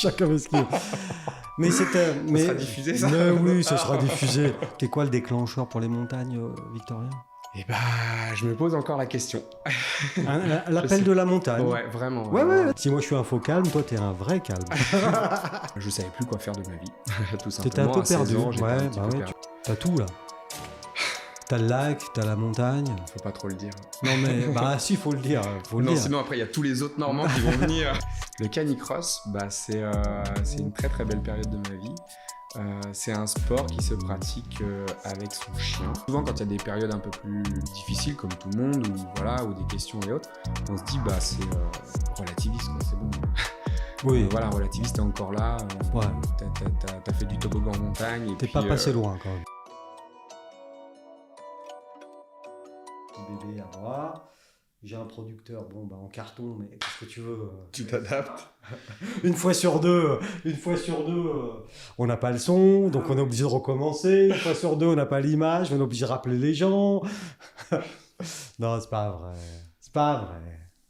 Chacun fait ce qu'il veut. Mais c'était... Ça sera diffusé, ça? Mais oui, ça sera diffusé. C'est quoi le déclencheur pour les montagnes, Victorien? Eh bah, je me pose encore la question. L'appel de la montagne. Ouais, vraiment. Ouais. Si moi je suis un faux calme, toi t'es un vrai calme. Je savais plus quoi faire de ma vie, tout simplement. T'étais un peu À 16 perdu. ans, j'étais un petit peu perdu. T'as tout là. T'as le lac, t'as la montagne. Faut pas trop le dire. Non mais, bah si, faut le dire. Sinon après il y a tous les autres Normands qui vont venir. Le canicross, bah, c'est une très très belle période de ma vie. C'est un sport qui se pratique avec son chien. Souvent quand il y a des périodes un peu plus difficiles comme tout le monde ou des questions et autres, on se dit bah c'est relativiste quoi, c'est bon. Oui. Voilà, relativiste, t'es encore là. Ouais. T'as fait du toboggan en montagne. T'es pas passé loin quand même. Bébé à moi. J'ai un producteur, en carton, mais qu'est-ce que tu veux Tu t'adaptes. Une fois sur deux, on n'a pas le son, donc on est obligé de recommencer. Une fois sur deux, on n'a pas l'image, on est obligé de rappeler les gens. Non, c'est pas vrai.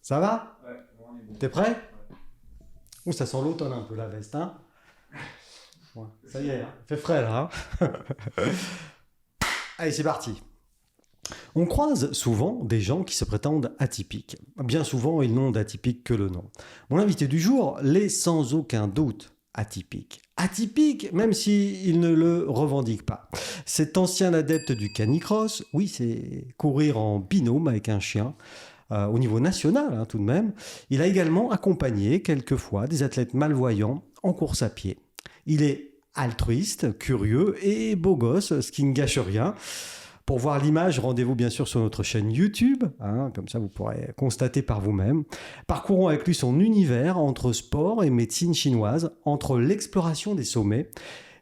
Ça va? Ouais, on est bon. T'es prêt? Ouh, ça sent l'automne un peu la veste, hein? Ouais, ça y est, hein. Fait frais là. Hein. Allez, c'est parti. On croise souvent des gens qui se prétendent atypiques. Bien souvent, ils n'ont d'atypique que le nom. Mon invité du jour l'est sans aucun doute atypique. Atypique, même s'il ne le revendique pas. Cet ancien adepte du canicross, oui, c'est courir en binôme avec un chien, au niveau national hein, tout de même. Il a également accompagné quelquefois des athlètes malvoyants en course à pied. Il est altruiste, curieux et beau gosse, ce qui ne gâche rien. Pour voir l'image, rendez-vous bien sûr sur notre chaîne YouTube, hein, comme ça vous pourrez constater par vous-même. Parcourons avec lui son univers entre sport et médecine chinoise, entre l'exploration des sommets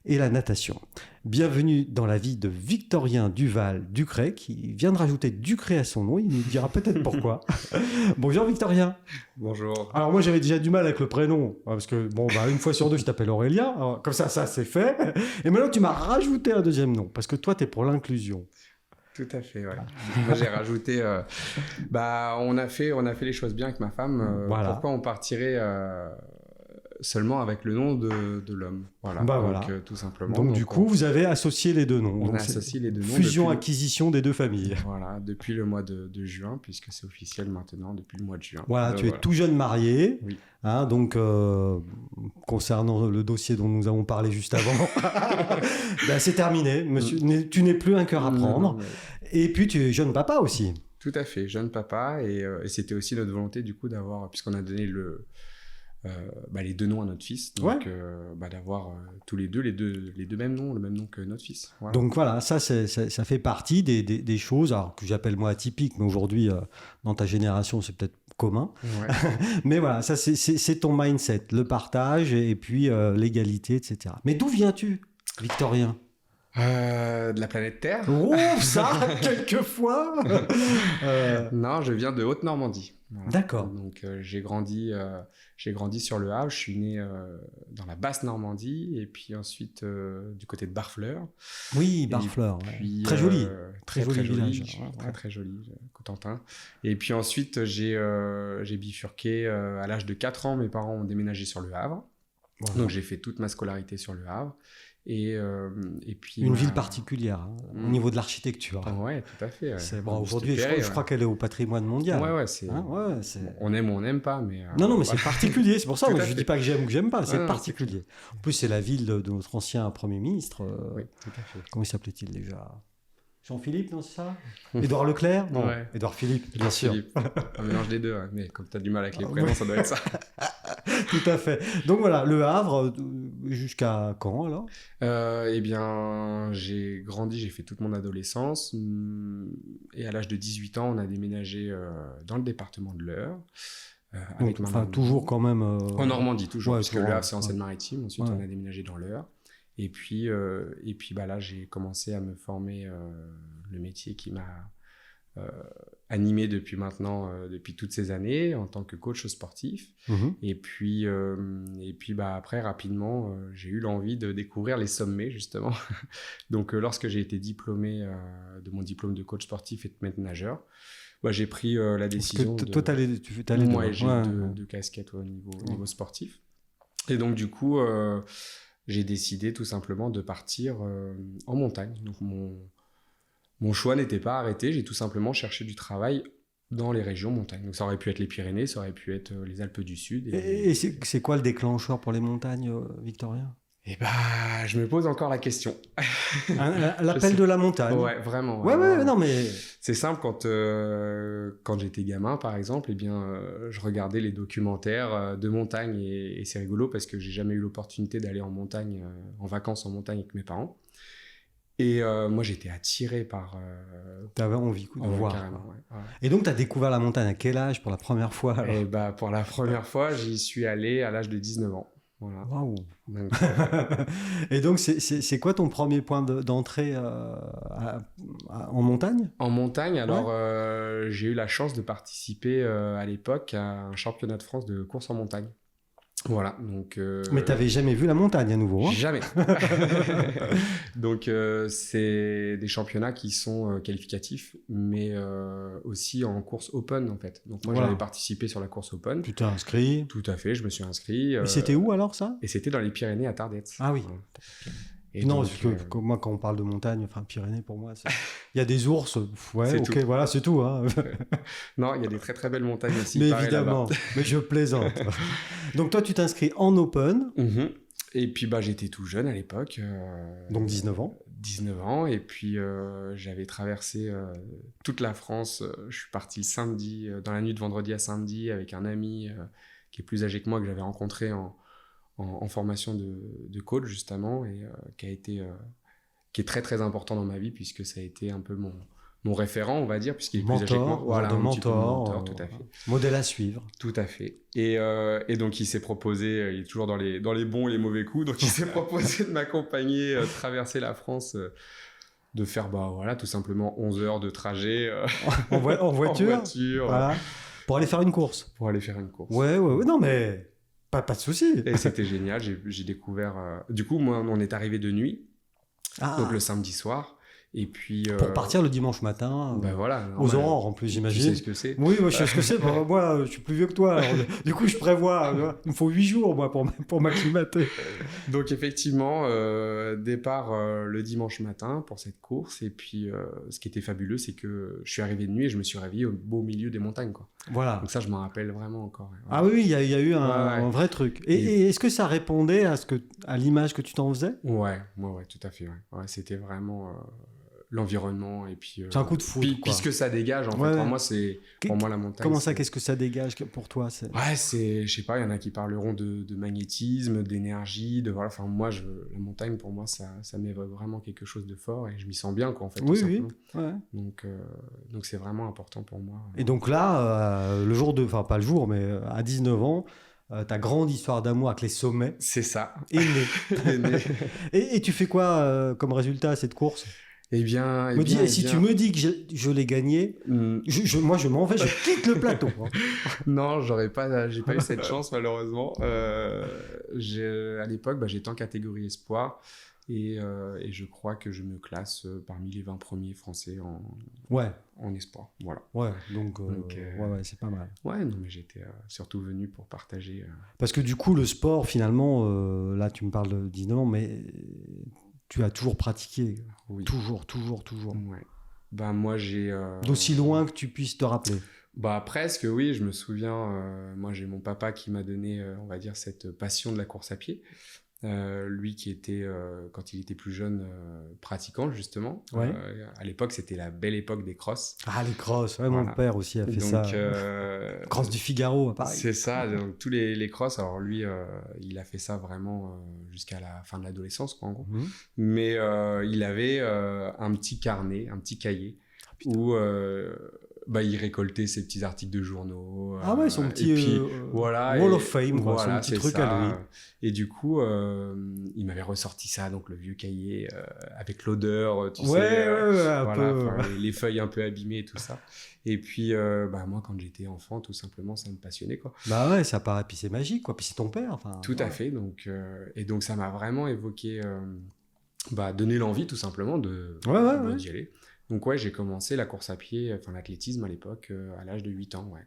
et la natation. Bienvenue dans la vie de Victorien Duval-Ducret, qui vient de rajouter Ducret à son nom, il nous dira peut-être pourquoi. Bonjour Victorien. Bonjour. Alors moi j'avais déjà du mal avec le prénom, parce que une fois sur deux je t'appelle Aurélien, alors, comme ça c'est fait. Et maintenant tu m'as rajouté un deuxième nom, parce que toi t'es pour l'inclusion. Tout à fait, ouais. Moi, j'ai rajouté... on a fait les choses bien avec ma femme. Voilà. Pourquoi on partirait seulement avec le nom de l'homme? Voilà. Tout simplement. Donc du coup, vous avez associé les deux noms. On a associé les deux noms. Fusion-acquisition des deux familles. Voilà, depuis le mois de juin, puisque c'est officiel maintenant, depuis le mois de juin. Voilà, tu es tout jeune marié. Oui. Hein, donc, concernant le dossier dont nous avons parlé juste avant, c'est terminé. Monsieur, tu n'es plus un cœur à prendre. Et puis, tu es jeune papa aussi. Tout à fait, jeune papa. Et c'était aussi notre volonté, du coup, d'avoir, puisqu'on a donné les deux noms à notre fils, donc d'avoir tous les deux mêmes noms, le même nom que notre fils. Voilà. Donc voilà, ça fait partie des choses alors, que j'appelle moi atypiques, mais aujourd'hui, dans ta génération, c'est peut-être commun. Ouais. Mais voilà, ça c'est ton mindset, le partage et puis l'égalité, etc. Mais d'où viens-tu, Victorien ? De la planète Terre. Oh, ça, quelquefois. Non, je viens de Haute-Normandie. Voilà. D'accord. Donc j'ai grandi sur le Havre. Je suis né dans la basse Normandie et puis ensuite du côté de Barfleur. Oui, Barfleur. Puis, très joli. Très joli village. Ouais. Très très joli, Cotentin. Et puis ensuite j'ai bifurqué à l'âge de 4 ans. Mes parents ont déménagé sur le Havre. Voilà. Donc j'ai fait toute ma scolarité sur le Havre. Et puis une ville particulière au niveau de l'architecture. Ouais, tout à fait. Ouais. Aujourd'hui, je crois qu'elle est au patrimoine mondial. Ouais, on aime ou on n'aime pas, mais non, mais c'est particulier. C'est pour ça que je dis pas que j'aime ou que j'aime pas. C'est non, particulier. En plus, c'est la ville de notre ancien Premier ministre. Oui, tout à fait. Comment il s'appelait-il déjà? Jean-Philippe, non, c'est ça? Édouard Leclerc? Non, ouais. Édouard Philippe, bien sûr. Un mélange des deux, hein. Mais comme tu as du mal avec les prénoms, ça doit être ça. Tout à fait. Donc voilà, Le Havre, jusqu'à quand alors? J'ai grandi, j'ai fait toute mon adolescence. Et à l'âge de 18 ans, on a déménagé dans le département de l'Eure. Donc, toujours quand même... En Normandie, toujours, parce que Le Havre, c'est en Seine-Maritime. Ensuite, on a déménagé dans l'Eure. Et puis là, j'ai commencé à me former le métier qui m'a animé depuis toutes ces années en tant que coach sportif. Et puis après, rapidement, j'ai eu l'envie de découvrir les sommets, justement. Donc, lorsque j'ai été diplômé de mon diplôme de coach sportif et de maître nageur, j'ai pris la décision toi, t'allais Moi, j'ai deux casquettes au niveau sportif. Et donc, du coup, j'ai décidé tout simplement de partir en montagne. Donc, mon choix n'était pas arrêté. J'ai tout simplement cherché du travail dans les régions montagnes. Donc, ça aurait pu être les Pyrénées, ça aurait pu être les Alpes du Sud. Et c'est quoi le déclencheur pour les montagnes, Victorien? Et bah, je me pose encore la question. L'appel de la montagne. Ouais, vraiment. Ouais, non, mais... C'est simple, quand j'étais gamin, par exemple, je regardais les documentaires de montagne et c'est rigolo parce que j'ai jamais eu l'opportunité d'aller en montagne, en vacances en montagne avec mes parents. Et moi, j'étais attiré par... T'avais envie de voir. Carrément, ouais. Et donc, t'as découvert la montagne à quel âge pour la première fois alors? Et bah, pour la première fois, j'y suis allé à l'âge de 19 ans. Voilà. Waouh. Donc, Et donc, c'est quoi ton premier point d'entrée en montagne? En montagne, alors j'ai eu la chance de participer à l'époque à un championnat de France de course en montagne. Voilà, donc... Mais t'avais jamais vu la montagne à nouveau, hein? Jamais. Donc, c'est des championnats qui sont qualificatifs, mais aussi en course open, en fait. Donc, moi, j'avais participé sur la course open. Tu t'es inscrit? Tout à fait, je me suis inscrit. Et c'était où, alors, ça? Et c'était dans les Pyrénées, à Tardets. Ah oui. Et non, donc, parce que moi, quand on parle de montagne, enfin, Pyrénées, pour moi, il y a des ours, ouais, c'est ok, tout. Voilà, c'est tout. Hein. Non, il y a des très très belles montagnes aussi. Mais évidemment, mais je plaisante. Donc toi, tu t'inscris en open. Mm-hmm. Et puis, bah, j'étais tout jeune à l'époque. Donc 19 ans. 19 ans, et puis j'avais traversé toute la France. Je suis parti le samedi, dans la nuit de vendredi à samedi, avec un ami qui est plus âgé que moi, que j'avais rencontré en formation de coach, justement, et qui est très très important dans ma vie, puisque ça a été un peu mon référent, on va dire, puisqu'il est plus âgé que moi. Voilà, un mentor, tout à fait. Modèle à suivre. Tout à fait. Et donc, il s'est proposé, il est toujours dans les bons et les mauvais coups, donc il s'est proposé de m'accompagner, traverser la France, de faire, bah, voilà, tout simplement 11 heures de trajet en voiture, voilà, pour aller faire une course. Pour aller faire une course. Ouais, non, mais pas de souci. Et c'était génial, j'ai découvert... Du coup, moi, on est arrivé de nuit, donc le samedi soir. Et puis, pour partir le dimanche matin, ben voilà, aux aurores en plus, j'imagine. Tu sais ce que c'est. Oui, je sais ce que c'est. Moi, je suis plus vieux que toi. Alors, du coup, je prévois. Il me faut 8 jours, moi, pour m'acclimater. Donc, effectivement, départ le dimanche matin pour cette course. Et puis, ce qui était fabuleux, c'est que je suis arrivé de nuit et je me suis réveillé au beau milieu des montagnes, quoi. Voilà. Donc ça, je m'en rappelle vraiment encore. Ouais. Ah oui, il y a eu un vrai truc. Et est-ce que ça répondait à l'image que tu t'en faisais? Ouais, tout à fait. Ouais, c'était vraiment... l'environnement et puis c'est un coup de foudre, puis ce que ça dégage en fait. Pour moi la montagne. Comment ça, qu'est-ce que ça dégage pour toi? Je sais pas, il y en a qui parleront de magnétisme, d'énergie, de voilà, enfin moi la montagne pour moi ça m'évoque vraiment quelque chose de fort et je m'y sens bien, quoi, en fait. Oui. Ouais. Donc c'est vraiment important pour moi. Et donc là le jour enfin pas le jour, mais à 19 ans, ta grande histoire d'amour avec les sommets, c'est ça, est née. Et tu fais quoi comme résultat à cette course? Tu me dis que je l'ai gagné, moi je m'en vais, je quitte le plateau. Hein. Non, j'ai pas eu cette chance malheureusement. À l'époque, j'étais en catégorie espoir et je crois que je me classe parmi les 20 premiers français en espoir. Voilà. Ouais, donc c'est pas mal. Ouais, non, mais j'étais surtout venu pour partager. Parce que du coup, le sport, finalement, là tu me parles de 19 ans, mais... Tu as toujours pratiqué, oui. Toujours. Ouais. Bah moi j'ai. D'aussi loin que tu puisses te rappeler. Bah presque, oui. Je me souviens. Moi j'ai mon papa qui m'a donné, on va dire, cette passion de la course à pied. Lui qui était, quand il était plus jeune, pratiquant justement. Ouais. À l'époque, c'était la belle époque des crosses. Ah, les crosses, ouais, voilà. Mon père aussi a fait ça. Cross du Figaro, pareil. C'est ça, donc tous les crosses. Alors lui, il a fait ça vraiment jusqu'à la fin de l'adolescence, quoi, en gros. Mmh. Mais il avait un petit carnet, un petit cahier où... il récoltait ses petits articles de journaux. Ah ouais, son petit Wall of Fame, quoi, son petit truc à lui. Et du coup, il m'avait ressorti ça, donc le vieux cahier avec l'odeur, tu sais, les feuilles un peu abîmées et tout ça. Et puis, moi, quand j'étais enfant, tout simplement, ça me passionnait, quoi. Bah ouais, ça paraît, puis c'est magique, quoi. Puis c'est ton père, enfin. Tout à fait. Donc, et donc, ça m'a vraiment évoqué, donné l'envie, tout simplement, d'y aller. Donc ouais, j'ai commencé la course à pied, enfin l'athlétisme à l'époque, à l'âge de 8 ans, ouais.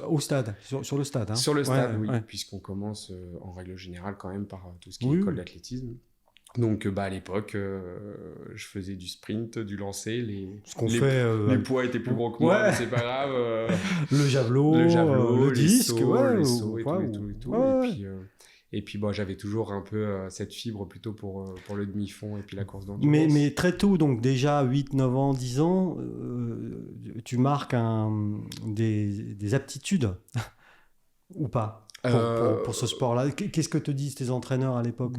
Au stade, sur le stade. Hein. Sur le stade, oui, ouais. puisqu'on commence en règle générale quand même par tout ce qui est Oui, école oui. d'athlétisme. Donc à l'époque, je faisais du sprint, du lancer, Ce qu'on les, fait. les poids étaient plus gros que moi, Ouais. mais c'est pas grave. Le javelot, le les disque, sauts, ouais, et tout et tout. Ouais. Et puis bon, j'avais toujours un peu cette fibre plutôt pour le demi-fond et puis la course d'endurance. Mais très tôt, donc déjà 8, 9 ans, 10 ans, tu marques des aptitudes ou pas pour ce sport-là. Qu'est-ce que te disent tes entraîneurs à l'époque?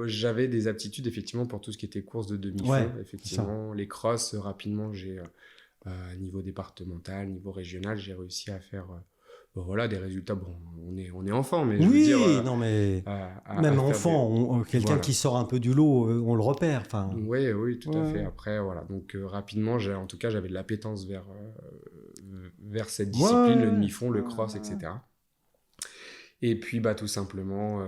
J'avais des aptitudes effectivement pour tout ce qui était course de demi-fond. Ouais, effectivement, les crosses, rapidement, j'ai niveau départemental, niveau régional, j'ai réussi à faire voilà, des résultats. Bon, on est enfant, mais je veux dire. Non, mais même enfant, quelqu'un voilà. qui sort un peu du lot, on le repère. Oui, tout à fait. Après, voilà. Donc, rapidement, en tout cas, j'avais de l'appétence vers cette discipline, le demi-fond, le cross, etc. Et puis, tout simplement,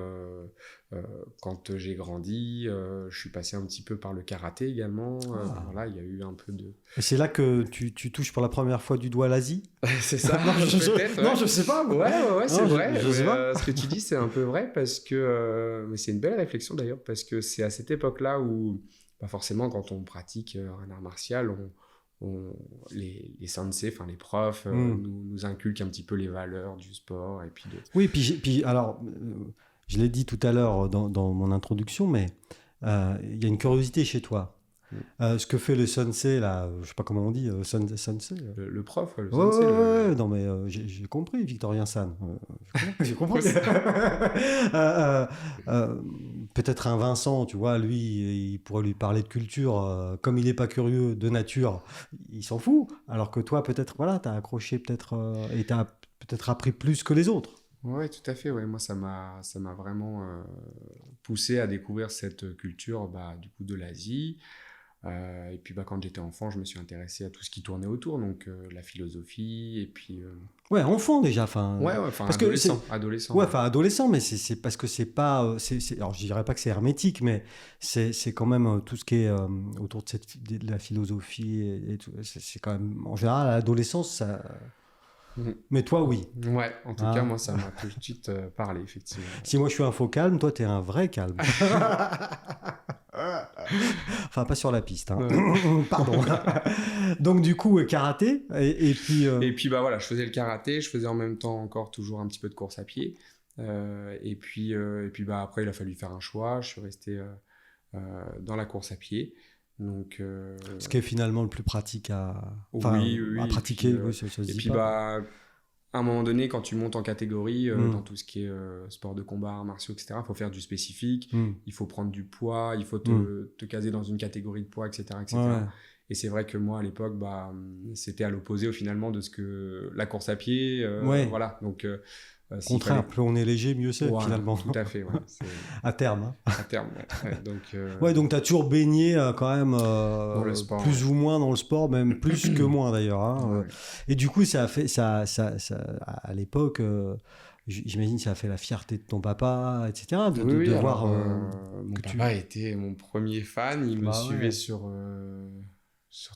quand j'ai grandi, je suis passé un petit peu par le karaté également. Voilà, il y a eu un peu de... Et c'est là que tu touches pour la première fois du doigt l'Asie? C'est ça, non, peut-être. Non, je sais pas. Ouais, c'est vrai. Je sais pas. Ce que tu dis, c'est un peu vrai parce que... mais c'est une belle réflexion d'ailleurs, parce que c'est à cette époque-là où, forcément, quand on pratique un art martial, les sensei, enfin les profs, nous inculquent un petit peu les valeurs du sport. Et puis Oui, puis alors, je l'ai dit tout à l'heure dans mon introduction, mais il y a une curiosité chez toi. Ce que fait le sensei, là, je sais pas comment on dit, sensei. Le prof, le sensei. Ouais. Non, mais j'ai compris, Victorien San. J'ai compris. Peut-être un Vincent, tu vois, lui, il pourrait lui parler de culture. Comme il n'est pas curieux de nature, il s'en fout. Alors que toi, peut-être, voilà, tu as accroché peut-être et tu as peut-être appris plus que les autres. Oui, tout à fait. Ouais. Moi, ça m'a vraiment poussé à découvrir cette culture du coup, de l'Asie. Et puis quand j'étais enfant, je me suis intéressé à tout ce qui tournait autour, donc la philosophie, et puis... Ouais, enfant déjà, adolescent. Ouais, adolescent, mais c'est parce que c'est pas... alors, je dirais pas que c'est hermétique, mais c'est quand même tout ce qui est autour de la philosophie et tout. C'est quand même... En général, à l'adolescence, ça... Mais toi, oui. Ouais, en tout cas, moi, ça m'a tout de suite parlé, effectivement. Si moi, je suis un faux calme, toi, t'es un vrai calme. Enfin, pas sur la piste. Hein. Pardon. Donc, du coup, karaté, et puis... Et puis, voilà, je faisais le karaté, je faisais en même temps encore toujours un petit peu de course à pied. Et puis après, il a fallu faire un choix. Je suis resté dans la course à pied. Donc, ce qui est finalement le plus pratique à pratiquer. Et puis, à un moment donné, quand tu montes en catégorie dans tout ce qui est sport de combat, arts martiaux, etc., il faut faire du spécifique, il faut prendre du poids, il faut te caser dans une catégorie de poids, etc. Ouais. Et c'est vrai que moi, à l'époque, c'était à l'opposé finalement de ce que la course à pied. Voilà. Donc, au contraire, plus on est léger, mieux c'est finalement. Tout à fait, ouais. À terme. Hein. À terme, ouais. Donc tu as toujours baigné quand même dans le sport, plus ou moins dans le sport, même plus que moins d'ailleurs. Hein. Ouais. Et du coup, ça a fait, ça à l'époque, j'imagine ça a fait la fierté de ton papa, etc. De voir mon papa était mon premier fan, il me suivait sur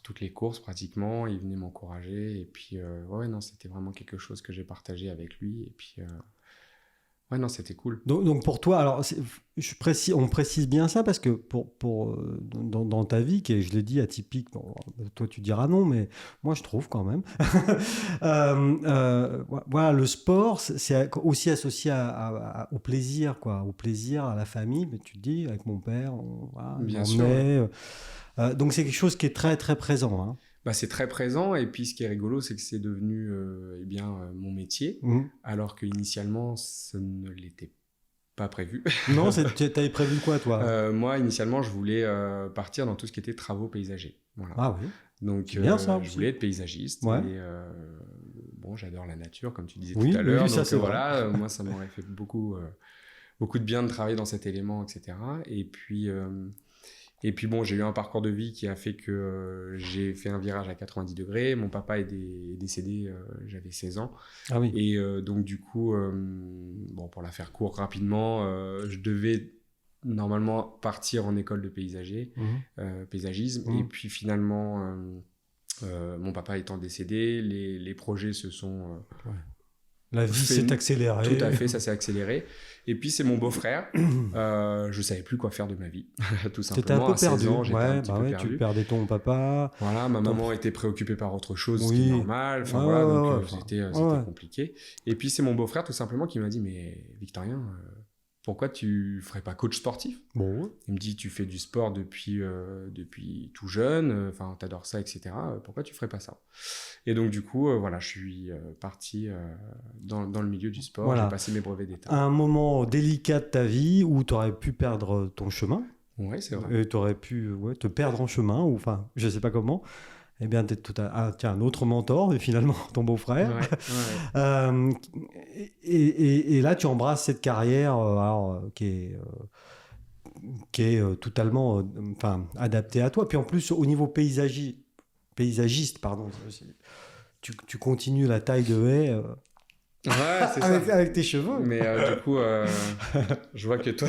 toutes les courses pratiquement, il venait m'encourager et puis non, c'était vraiment quelque chose que j'ai partagé avec lui et puis non, c'était cool. Donc pour toi, alors on précise bien ça parce que dans ta vie, qui est, je l'ai dit, atypique, toi tu diras non, mais moi je trouve quand même. Voilà, le sport, c'est aussi associé au plaisir, quoi, au plaisir, à la famille. Mais tu te dis, avec mon père, bien sûr. Donc c'est quelque chose qui est très très présent. Hein. C'est très présent et puis ce qui est rigolo, c'est que c'est devenu mon métier, alors qu'initialement, ce ne l'était pas prévu. Non, t'avais prévu quoi, toi? Moi, initialement, je voulais partir dans tout ce qui était travaux paysagers. Voilà. Ah oui. Donc, bien, ça, je voulais être paysagiste. Ouais. Et j'adore la nature, comme tu disais tout à l'heure. Oui, ça, donc voilà, moi, ça m'aurait fait beaucoup de bien de travailler dans cet élément, etc. Et puis j'ai eu un parcours de vie qui a fait que j'ai fait un virage à 90 degrés. Mon papa est décédé, j'avais 16 ans. Ah oui. Et donc du coup, pour la faire court rapidement, je devais normalement partir en école de paysagisme. Et puis finalement, mon papa étant décédé, les projets se sont... La vie s'est accélérée. Tout à fait, ça s'est accéléré. Et puis, c'est mon beau-frère. Je ne savais plus quoi faire de ma vie, tout simplement. T'étais un peu perdu. 16 ans, j'étais un petit peu perdu. Tu perdais ton papa. Voilà, ma maman était préoccupée par autre chose, ce qui est normal. Enfin, voilà, donc c'était compliqué. Et puis, c'est mon beau-frère, tout simplement, qui m'a dit, mais Victorien, pourquoi tu ferais pas coach sportif ? Bon. Il me dit, tu fais du sport depuis tout jeune, enfin, t'adores ça, etc. Pourquoi tu ferais pas ça ? Et donc, du coup, voilà, je suis parti dans le milieu du sport. J'ai passé mes brevets d'État. Un moment délicat de ta vie où tu aurais pu perdre ton chemin. Oui, c'est vrai. Et tu aurais pu te perdre en chemin, ou enfin, je sais pas comment. Eh bien, tiens, un autre mentor, et finalement, ton beau-frère. Et là, tu embrasses cette carrière qui est totalement adaptée à toi. Puis en plus, au niveau paysagiste, pardon, tu continues la taille de haie c'est ça. avec tes cheveux. Mais du coup, je vois que toi,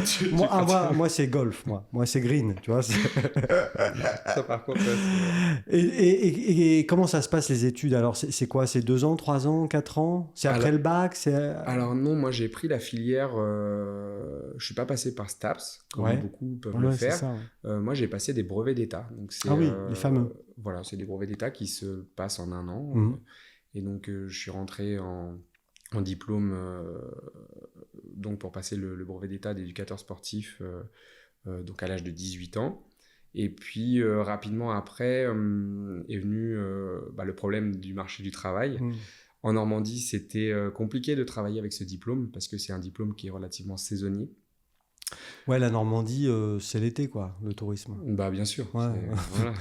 moi c'est golf, moi c'est green, tu vois. Ça, par contre, et comment ça se passe les études ? Alors, c'est quoi ? C'est 2 ans, 3 ans, 4 ans ? C'est après le bac ? Alors non, moi j'ai pris la filière, je suis pas passé par STAPS, comme beaucoup peuvent le faire. Ça, moi j'ai passé des brevets d'État. Donc c'est, les fameux. Voilà, c'est des brevets d'État qui se passent en 1 an. Et donc je suis rentré en diplôme donc pour passer le brevet d'État d'éducateur sportif donc à l'âge de 18 ans. Et puis rapidement après est venu le problème du marché du travail. En Normandie, c'était compliqué de travailler avec ce diplôme parce que c'est un diplôme qui est relativement saisonnier. Ouais, la Normandie, c'est l'été, quoi, le tourisme. Bah, bien sûr. Ouais. Voilà.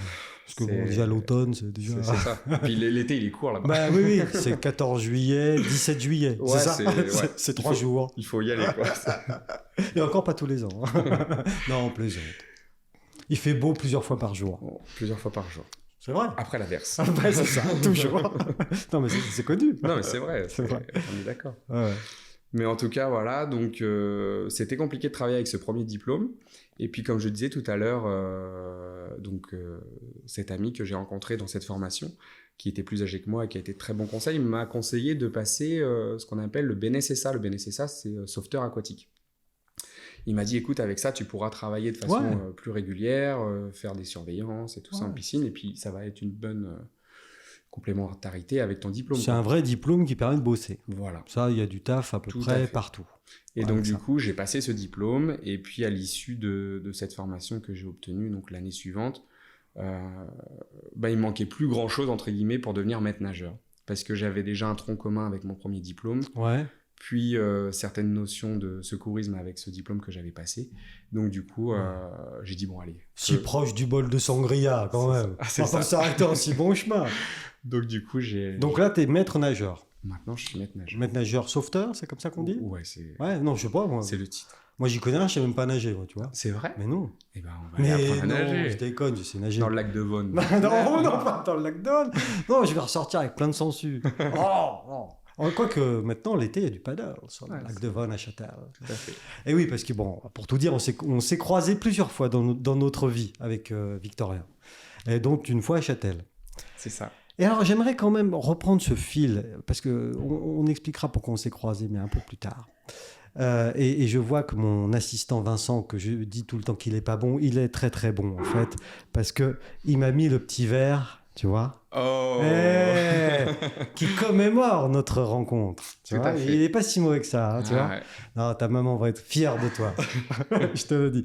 Parce que déjà l'automne, c'est déjà... C'est ça. Puis l'été, il est court là-bas. Bah oui, c'est 14 juillet, 17 juillet. Ouais, c'est ça. C'est 3 jours. Il faut y aller, quoi. Et encore pas tous les ans. Non, on plaisante. Il fait beau plusieurs fois par jour. Bon, plusieurs fois par jour. C'est vrai. Après l'averse. Après, c'est ça, toujours. Non, mais c'est connu. Non, mais c'est vrai. On est d'accord. Ouais. Mais en tout cas, voilà, donc c'était compliqué de travailler avec ce premier diplôme. Et puis, comme je disais tout à l'heure, cet ami que j'ai rencontré dans cette formation, qui était plus âgé que moi et qui a été de très bon conseil, m'a conseillé de passer ce qu'on appelle le BNSSA. Le BNSSA, c'est sauveteur aquatique. Il m'a dit, écoute, avec ça, tu pourras travailler de façon plus régulière, faire des surveillances et tout ça en piscine. Et puis, ça va être une bonne... complémentarité avec ton diplôme. C'est un vrai diplôme qui permet de bosser. Voilà. Ça, il y a du taf à peu près partout. Et donc, du coup, j'ai passé ce diplôme. Et puis, à l'issue de cette formation que j'ai obtenue, donc l'année suivante, il manquait plus grand-chose, entre guillemets, pour devenir maître nageur. Parce que j'avais déjà un tronc commun avec mon premier diplôme. Ouais. Puis, certaines notions de secourisme avec ce diplôme que j'avais passé. Donc, du coup, j'ai dit, bon, allez. Si proche du bol de sangria, quand même. On va pas s'arrêter en si bon chemin. Donc, du coup, Donc là, tu es maître nageur. Maintenant, je suis maître nageur. Maître nageur sauveteur, c'est comme ça qu'on dit ? Ouais, c'est... Ouais, non, je sais pas, moi. C'est le titre. Moi, j'y connais rien, je sais même pas nager, moi, tu vois. C'est vrai ? Mais non. Eh ben, on va aller apprendre à nager. Je déconne, je sais nager. Dans le lac de Vaune. non, pas dans le lac de Vaune. Non, je vais ressortir avec plein de sangsues. Non. Quoique maintenant, l'été, il y a du paddle sur le lac de Vaune à Châtel. Tout à fait. Et oui, parce que, bon, pour tout dire, on s'est croisés plusieurs fois dans notre vie avec Victorien. Et donc, une fois à Châtel. C'est ça. Et alors, j'aimerais quand même reprendre ce fil, parce qu'on expliquera pourquoi on s'est croisés, mais un peu plus tard. Et je vois que mon assistant Vincent, que je dis tout le temps qu'il n'est pas bon, il est très très bon en fait, parce qu'il m'a mis le petit verre, tu vois, qui commémore notre rencontre. Tu vois, il n'est pas si mauvais que ça, hein, tu vois. Ouais. Non, ta maman va être fière de toi, je te le dis.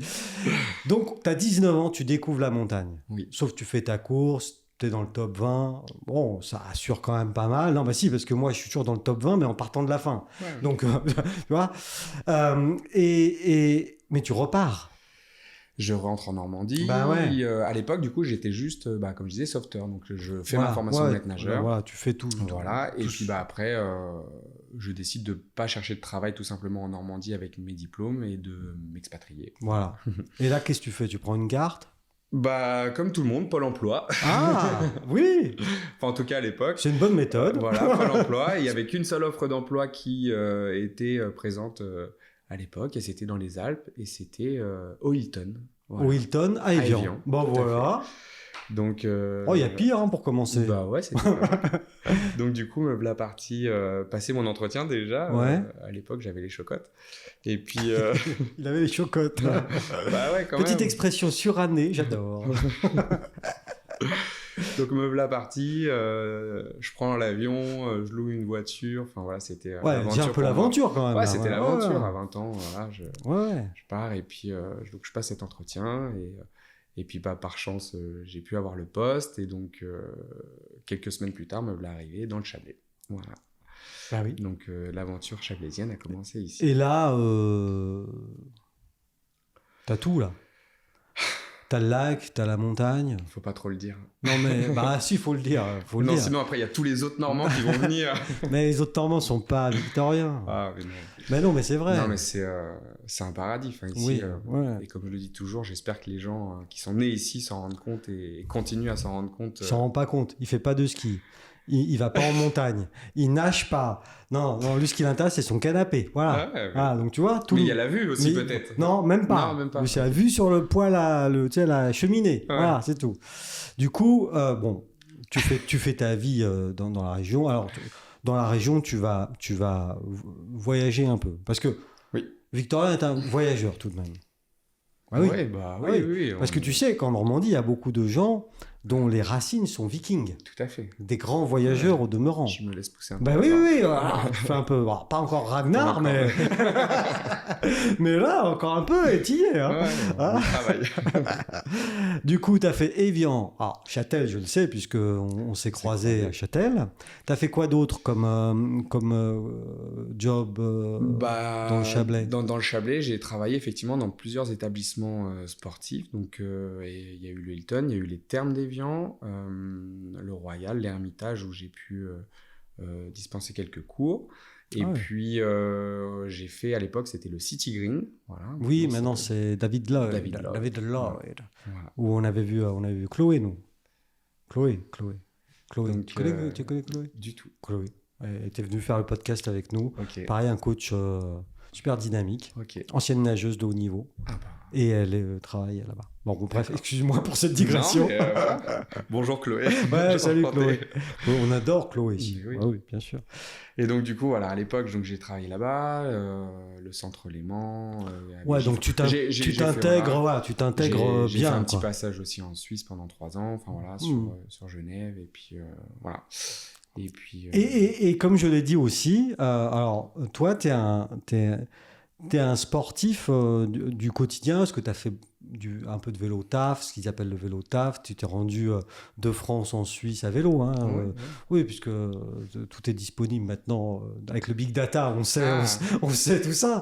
Donc, tu as 19 ans, tu découvres la montagne, sauf que tu fais ta course, tu es dans le top 20, bon, ça assure quand même pas mal. Non, bah si, parce que moi, je suis toujours dans le top 20, mais en partant de la fin. Ouais. Donc, tu vois. Mais tu repars. Je rentre en Normandie. À l'époque, du coup, j'étais juste, comme je disais, sauveteur. Donc, je fais ma formation de maître nageur. Voilà, tu fais tout. Voilà. Et puis, après, je décide de ne pas chercher de travail tout simplement en Normandie avec mes diplômes et de m'expatrier. Voilà. Et là, qu'est-ce que tu fais ? Tu prends une carte ? Comme tout le monde, Pôle emploi. Ah, oui. Enfin, en tout cas, à l'époque. C'est une bonne méthode. Voilà, Pôle emploi. Il n'y avait qu'une seule offre d'emploi qui était présente à l'époque, et c'était dans les Alpes, et c'était au Hilton. Voilà. Au Hilton, à Évian. Bon, voilà. Donc, Oh, il y a pire hein, pour commencer. Bah ouais, c'était pas Donc du coup, me voilà parti passer mon entretien déjà. Ouais. À l'époque, j'avais les chocottes. Et puis... Il avait les chocottes. bah ouais, quand Petite même. expression surannée, j'adore. Donc me voilà parti, je prends l'avion, je loue une voiture. Enfin voilà, c'était Ouais, l'aventure. c'est un peu pour moi. l'aventure quand même. Ouais, là, c'était ouais. l'aventure Ouais. à 20 ans. Voilà, Ouais. je pars et puis donc je passe cet entretien et puis bah, par chance j'ai pu avoir le poste et donc quelques semaines plus tard me voilà arrivé dans le Chablais. Voilà. Bah oui. Donc l'aventure chablaisienne a commencé ici. Et là, t'as tout là. T'as le lac, t'as la montagne. Faut pas trop le dire. Non mais bah si, faut le dire. Faut le Non, dire. sinon après il y a tous les autres Normands qui vont venir. Mais les autres Normands sont pas victoriens. Ah mais non. Mais non, mais c'est vrai. Non mais c'est un paradis. Enfin, ici, Oui, ouais. et comme je le dis toujours, j'espère que les gens qui sont nés ici s'en rendent compte et continuent à s'en rendre compte. Il s'en rend pas compte. Il fait pas de ski. Il va pas en montagne. Il nage pas. Non, lui ce qui l'intéresse c'est son canapé. Voilà. Ouais, Voilà. Donc tu vois. Tout mais il y a la vue aussi mais- peut-être. Non, même pas. Non, même pas. Lui, c'est la vue sur le poêle, tu sais, la cheminée. Ouais. Voilà, c'est tout. Du coup, bon, tu fais ta vie dans la région. Alors, dans la région, tu vas voyager un peu. Parce que Oui. Victorien est un voyageur tout de même. Ah oui. Ouais, bah Ah oui, oui. oui. Parce que tu sais qu'en Normandie, il y a beaucoup de gens dont les racines sont vikings. Tout à fait. Des grands voyageurs au demeurant. Je me laisse pousser un peu. Bah oui, oui, voilà. Tu fais un peu, bon, pas encore Ragnar, Pas encore. mais mais là encore un peu, et t'y es. Hein. Ouais, Ah. on travaille. Du coup, tu as fait Évian. Ah, Châtel, je le sais, puisque on s'est croisés croisés. à Châtel. Tu as fait quoi d'autre comme job Bah, dans le Chablais? Dans le Chablais, j'ai travaillé effectivement dans plusieurs établissements sportifs. Donc, et il y a eu le Hilton, il y a eu les Thermes d'Évian, le Royal, l'Ermitage où j'ai pu dispenser quelques cours. Et Ah ouais. puis, j'ai fait à l'époque, c'était le City Green. Voilà, Oui, donc, maintenant c'était- c'est David Lloyd. David Lloyd. David Lloyd. Voilà. Où on avait vu Chloé, nous. Chloé. Donc, Tu connais Chloé? Du tout. Chloé. Elle était venue faire le podcast avec nous. Ok. Pareil, un coach super dynamique, Ok. ancienne nageuse de haut niveau. Ah bah. Et elle travaille là-bas. Bon, bref, excuse-moi pour cette digression. Non, mais, voilà. Bonjour Chloé. Ouais, salut Enchanté. Chloé. On adore Chloé ici. Mais oui. Ah oui, bien sûr. Et donc du coup, voilà, à l'époque, donc j'ai travaillé là-bas, le centre Léman. Ouais, j'ai- donc tu j'ai fait, t'intègres, voilà, voilà, tu t'intègres j'ai bien. fait un petit quoi. passage aussi en Suisse pendant 3 ans, enfin voilà, sur Genève, et puis voilà. Et puis. Et comme je l'ai dit aussi, alors toi, t'es un sportif du quotidien, parce que tu as fait un peu de vélo taf, ce qu'ils appellent le vélo taf. Tu t'es rendu de France en Suisse à vélo. Hein, Ouais, ouais. Oui, puisque tout est disponible maintenant. Avec le big data, on sait, Ah. on sait tout ça.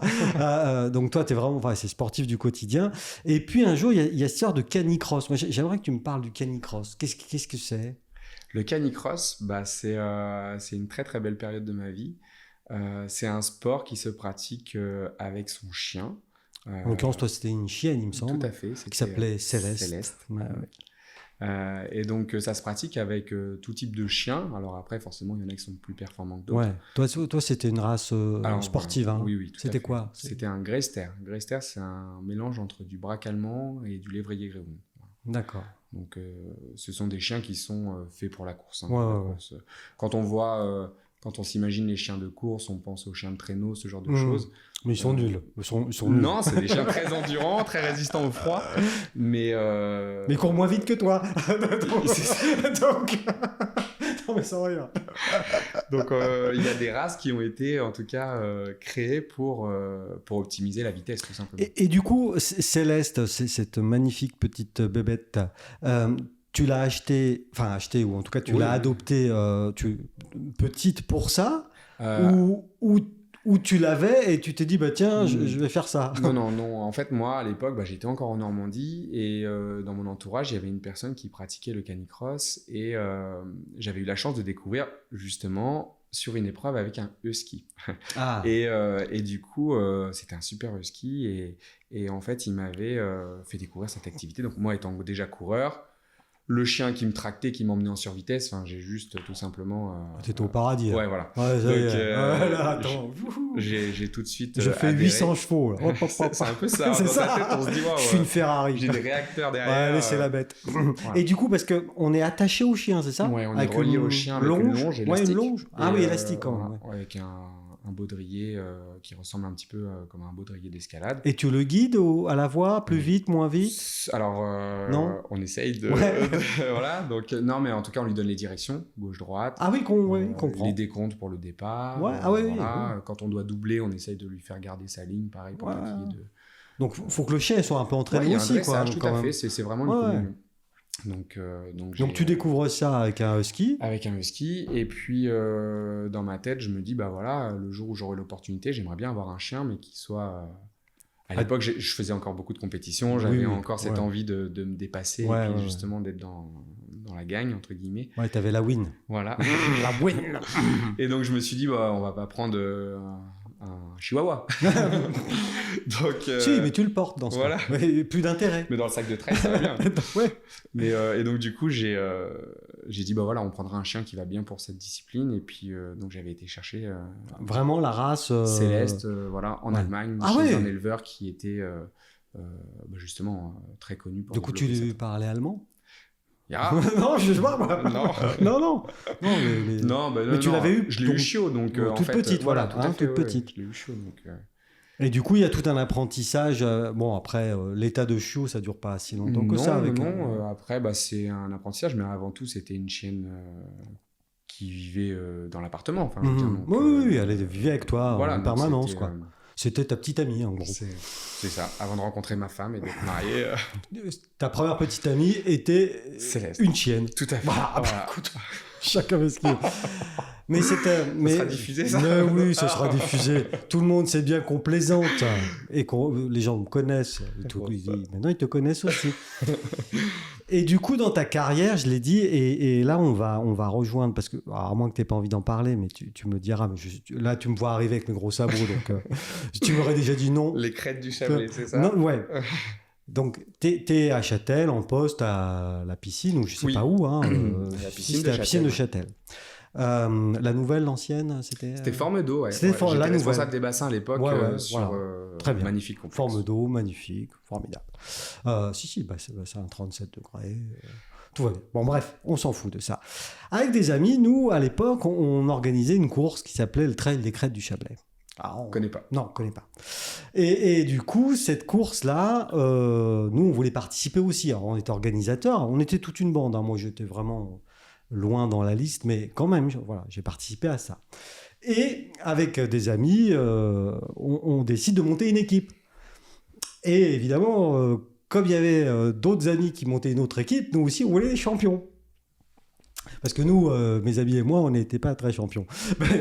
Donc toi, tu es vraiment c'est sportif du quotidien. Et puis un jour, il y a cette histoire de canicross. Moi, j'aimerais que tu me parles du canicross. Qu'est-ce que c'est? Le canicross, bah, c'est une très très belle période de ma vie. C'est un sport qui se pratique avec son chien. En l'occurrence, toi, c'était une chienne, il me semble. Tout à fait. Qui s'appelait Céleste. Céleste. Ouais, ouais. Et donc, ça se pratique avec tout type de chiens. Alors après, forcément, il y en a qui sont plus performants que d'autres. Ouais. Toi, c'était une race Alors, sportive. Hein. Oui, oui. tout à C'était fait. quoi? C'était un Greyster. Greyster, c'est un mélange entre du braque allemand et du lévrier greyhound. D'accord. Donc, ce sont des chiens qui sont faits pour la course. Hein, Ouais, pour la ouais, course. Quand on voit, quand on s'imagine les chiens de course, on pense aux chiens de traîneau, ce genre de Mmh. choses. Mais ils sont nuls. Ils sont nuls. Non, c'est des chiens très endurants, très résistants au froid, mais Mais ils courent moins vite que toi. C'est Donc... non, mais sans rien. donc il y a des races qui ont été en tout cas créées pour optimiser la vitesse tout simplement. Et du coup, Céleste, c'est cette magnifique petite bébête. Tu l'as acheté, ou en tout cas tu Oui. l'as adoptée petite pour ça, Euh, ou tu l'avais et tu t'es dit bah tiens, je vais faire ça. Non. En fait, moi, à l'époque, j'étais encore en Normandie et dans mon entourage, il y avait une personne qui pratiquait le canicross et j'avais eu la chance de découvrir justement sur une épreuve avec un husky. Ah. Et du coup, c'était un super husky et en fait, il m'avait fait découvrir cette activité. Donc moi, étant déjà coureur, le chien qui me tractait, qui m'emmenait en survitesse. Enfin, j'ai juste tout simplement. T'étais au paradis. Ouais, voilà. Ouais, ça y est. Là, attends. J'ai tout de suite. Je fais adhéré. 800 chevaux. Là. C'est un peu ça. C'est Dans ça. ta tête, on se dit, Je suis une Ferrari. J'ai des réacteurs derrière. Ouais, allez, c'est la bête. Voilà. Et du coup, parce qu'on est attaché au chien, c'est ça? Ouais, on avec est relié au chien avec une longe élastique. Ouais, une longe. Ah Et, oui, élastique quand même. voilà, Ouais. avec un baudrier qui ressemble un petit peu comme un baudrier d'escalade. Et tu le guides à la voie, plus vite, moins vite? Alors, non, on essaye de... Ouais. voilà, donc non, mais en tout cas, on lui donne les directions, gauche-droite. Ah oui, comprend. Les décomptes pour le départ. Ouais, ah oui, voilà. oui. Quand on doit doubler, on essaye de lui faire garder sa ligne, pareil, pour Ouais. pas qu'il y ait de... Donc, faut que le chien soit un peu entraîné il y a aussi, un quoi. dressage, tout à fait, c'est vraiment une communion. Donc tu découvres ça avec un husky. Avec un husky, et puis dans ma tête, je me dis, bah voilà, le jour où j'aurai l'opportunité, j'aimerais bien avoir un chien, mais qui soit... À l'époque, je faisais encore beaucoup de compétitions, j'avais encore cette envie de me dépasser, et puis justement d'être dans la gagne, entre guillemets. Ouais, t'avais la win. Voilà. La win. Et donc je me suis dit, bah, on va pas prendre un chihuahua. Donc, si, mais tu le portes dans ce voilà. cas. Mais plus d'intérêt. Mais dans le sac de trail, ça va bien. Ouais. Mais, et donc du coup, j'ai dit, bah voilà, on prendra un chien qui va bien pour cette discipline. Et puis, donc j'avais été chercher... Vraiment la race... Céleste, voilà, en Allemagne, chez un éleveur qui était justement très connu pour... Du coup, tu parlais allemand? Yeah. Non, je sais pas, moi. Non. Mais tu l'avais eu. Je l'ai eu chiot, donc toute petite, voilà, tout à fait, toute petite. Je l'ai eu chiot, donc. Et du coup, il y a tout un apprentissage. Bon, après, l'état de chiot, ça dure pas si longtemps que ça. Après, c'est un apprentissage, mais avant tout, c'était une chienne qui vivait dans l'appartement. Enfin, oui, elle vivait avec toi en permanence, quoi. C'était ta petite amie, en gros. C'est ça. Avant de rencontrer ma femme et d'être marié. Ta première petite amie était Céleste. Une chienne. Tout à fait. Voilà. Écoute, chacun veut ce qu'il veut. Mais c'était. Ça sera diffusé, ça. Mais oui, ça sera diffusé. Tout le monde sait bien qu'on plaisante et les gens me connaissent. Maintenant, ils te connaissent aussi. Et du coup, dans ta carrière, je l'ai dit, et là, on va rejoindre, parce que, à moins que tu n'aies pas envie d'en parler, mais tu me diras, mais là, tu me vois arriver avec mes gros sabots, donc tu m'aurais déjà dit non. Les crêtes du Chablais, c'est ça? Non, ouais. Donc, t'es à Châtel, en poste à la piscine, ou je sais pas où. Hein, la piscine de Châtel. La nouvelle, l'ancienne, c'était Forme d'eau, ouais. C'était J'étais la responsable des bassins à l'époque sur très bien. magnifique complexe. Forme d'eau, magnifique, formidable. C'est un 37 degrés. Tout va bien. Bon, bref, on s'en fout de ça. Avec des amis, nous, à l'époque, on organisait une course qui s'appelait le Trail des Crêtes du Chablais. Connais pas. Non, on connaît pas. Et du coup, cette course-là, nous, on voulait participer aussi. Alors, on était organisateurs, on était toute une bande. Hein. Moi, j'étais vraiment loin dans la liste, mais quand même, j'ai participé à ça. Et avec des amis, on décide de monter une équipe. Et évidemment, comme il y avait d'autres amis qui montaient une autre équipe, nous aussi, on voulait les champions. Parce que nous, mes amis et moi, on n'était pas très champions.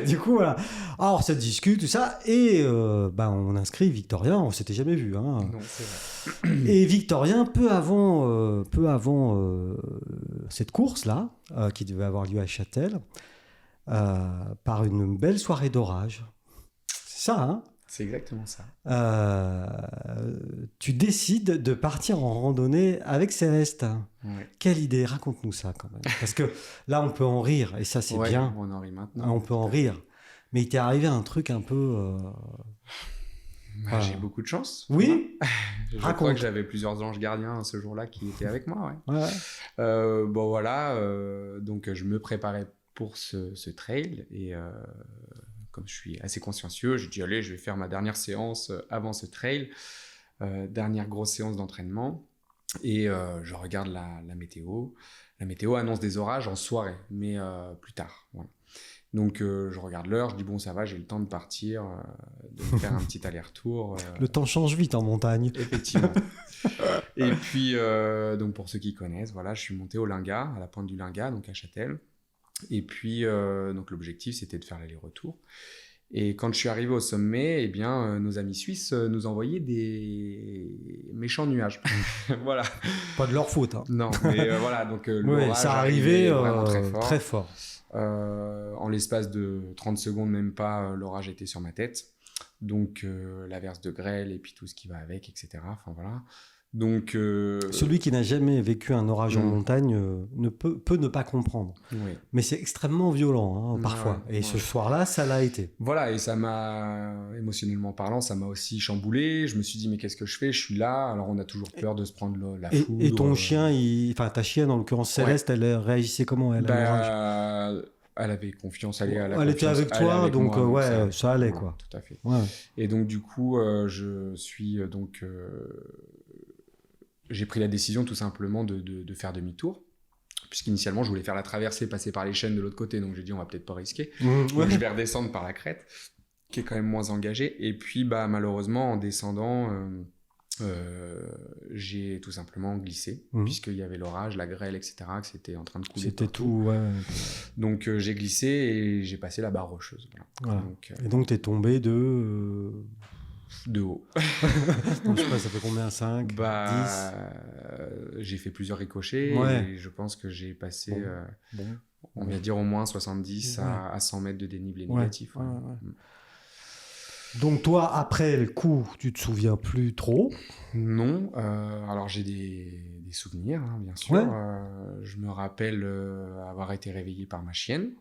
Du coup, voilà. Alors, ça discute, tout ça. Et on inscrit Victorien. On ne s'était jamais vu. Hein. Non, c'est vrai. Et Victorien, peu avant cette course-là, qui devait avoir lieu à Châtel, par une belle soirée d'orage. C'est ça, hein? C'est exactement ça. Tu décides de partir en randonnée avec Céleste. Ouais. Quelle idée, raconte-nous ça quand même. Parce que là, on peut en rire, et ça, c'est bien. On en rit maintenant. On peut en rire. Mais il t'est arrivé un truc un peu... J'ai beaucoup de chance. Oui. Je crois que j'avais plusieurs anges gardiens ce jour-là qui étaient avec moi. Ouais. Donc je me préparais pour ce trail, et... comme je suis assez consciencieux, je dis allez, je vais faire ma dernière séance avant ce trail, dernière grosse séance d'entraînement, et je regarde la météo. La météo annonce des orages en soirée, mais plus tard. Voilà. Donc je regarde l'heure, je dis bon ça va, j'ai le temps de partir, de faire un petit aller-retour. Le temps change vite en montagne. Effectivement. Et puis donc pour ceux qui connaissent, voilà, je suis monté au Linga, à la pointe du Linga, donc à Châtel. Et puis, donc l'objectif, c'était de faire l'aller-retour. Et quand je suis arrivé au sommet, nos amis suisses nous envoyaient des méchants nuages. Voilà. Pas de leur faute. Hein. Non, mais voilà. Donc, l'orage ça arrivait vraiment très fort. En l'espace de 30 secondes, même pas, l'orage était sur ma tête. Donc, l'averse de grêle et puis tout ce qui va avec, etc. Enfin, voilà. Donc, Celui qui n'a jamais vécu un orage en montagne peut ne pas comprendre. Oui. Mais c'est extrêmement violent, hein, parfois. Ouais, et ce soir-là, ça l'a été. Voilà, et ça m'a, émotionnellement parlant, ça m'a aussi chamboulé. Je me suis dit, mais qu'est-ce que je fais? Je suis là. Alors, on a toujours peur de se prendre la foudre. Et ton chien, enfin ta chienne, en l'occurrence Céleste, elle réagissait comment, elle, à l'orage? Elle avait confiance, elle était avec toi, donc ouais, ça allait, quoi. Tout à fait. Ouais. Et donc, du coup, je suis donc... j'ai pris la décision tout simplement de faire demi-tour, puisqu'initialement je voulais faire la traversée, passer par les chênes de l'autre côté, donc j'ai dit on va peut-être pas risquer. Donc je vais redescendre par la crête, qui est quand même moins engagée, et puis malheureusement en descendant, j'ai tout simplement glissé, puisqu'il y avait l'orage, la grêle, etc., que c'était en train de couler. C'était tout, ouais. Donc j'ai glissé et j'ai passé la barre rocheuse. Voilà. Donc, et donc t'es tombé de haut. Donc, je sais pas, ça fait combien? 5, 10? J'ai fait plusieurs ricochets et je pense que j'ai passé, on va dire au moins 70 à 100 mètres de dénivelé négatif. Ouais. Donc toi, après le coup, tu te souviens plus trop? Non. Alors j'ai des souvenirs, hein, bien sûr. Je me rappelle avoir été réveillé par ma chienne.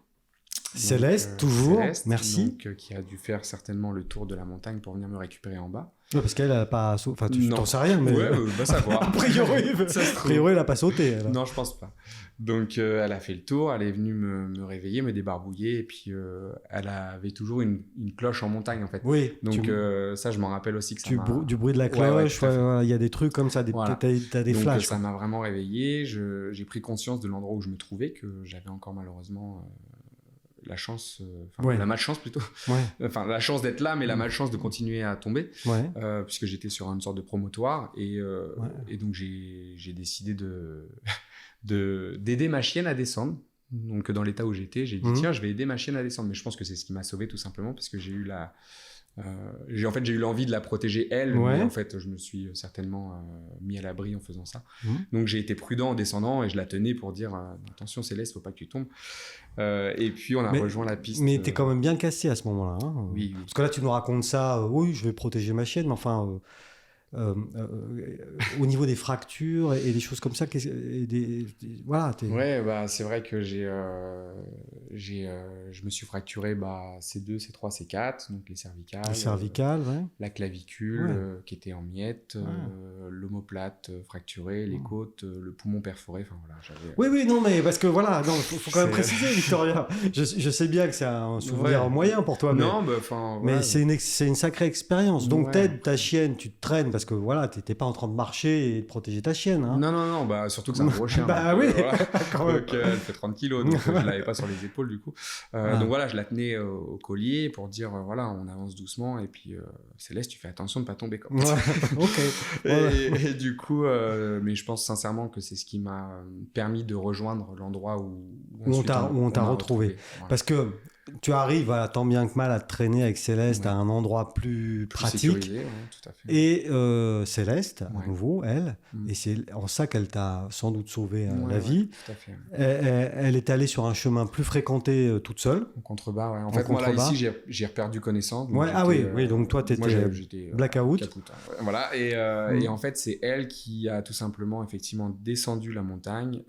Céleste, toujours, Céleste, merci. Donc, qui a dû faire certainement le tour de la montagne pour venir me récupérer en bas. Ouais, parce qu'elle n'a pas... Enfin, tu t'en sais rien, mais... Ouais, savoir. a priori, elle n'a pas sauté. Elle. Non, je pense pas. Donc, elle a fait le tour, elle est venue me réveiller, me débarbouiller, et puis elle avait toujours une cloche en montagne, en fait. Oui. Donc, ça, je m'en rappelle aussi que ça du bruit de la cloche, il y a des trucs comme ça, t'as des flashs. Donc, ça m'a vraiment réveillé, j'ai pris conscience de l'endroit où je me trouvais, que j'avais encore malheureusement... la chance, la malchance plutôt, enfin la chance d'être là, mais la malchance de continuer à tomber, puisque j'étais sur une sorte de promontoire et donc j'ai décidé d'aider ma chienne à descendre. Donc dans l'état où j'étais, j'ai dit tiens, je vais aider ma chienne à descendre, mais je pense que c'est ce qui m'a sauvé tout simplement parce que j'ai eu j'ai eu l'envie de la protéger elle, mais en fait je me suis certainement mis à l'abri en faisant ça. Donc j'ai été prudent en descendant et je la tenais pour dire attention Céleste, faut pas que tu tombes. Et puis on a rejoint la piste. Mais t'es quand même bien cassé à ce moment-là. Hein. Oui. Parce que là tu nous racontes ça, oui je vais protéger ma chienne, mais enfin au niveau des fractures et des choses comme ça, voilà. C'est vrai que je me suis fracturé C2, C3, C4, donc les cervicales, la clavicule qui était en miettes, l'omoplate fracturée, les côtes, le poumon perforé. Enfin voilà. Oui, non, mais parce que voilà, faut quand même préciser, Victoria. Je sais bien que c'est un souvenir moyen pour toi, mais c'est une sacrée expérience. Donc t'aides ta chienne, tu te traînes parce que voilà, t'étais pas en train de marcher et de protéger ta chienne. Hein. Non, surtout que c'est un gros chien. Oui, quand même. Donc elle fait 30 kilos, donc je l'avais pas sur les épaules du coup. Donc voilà, je la tenais au collier pour dire voilà, on avance doucement et puis Céleste, tu fais attention de pas tomber comme ça. Ok. Et du coup, mais je pense sincèrement que c'est ce qui m'a permis de rejoindre l'endroit où on t'a retrouvé. Voilà. Parce que tu arrives tant bien que mal à te traîner avec Céleste à un endroit plus pratique. Tout à fait. Et Céleste, à nouveau, elle, et c'est en ça qu'elle t'a sans doute sauvé la vie. Tout à fait. Elle est allée sur un chemin plus fréquenté toute seule. En contrebas, En fait, moi, là, ici, j'ai reperdu connaissance. Donc donc toi, t'étais blackout. Caput, voilà. Et en fait, c'est elle qui a tout simplement, effectivement, descendu la montagne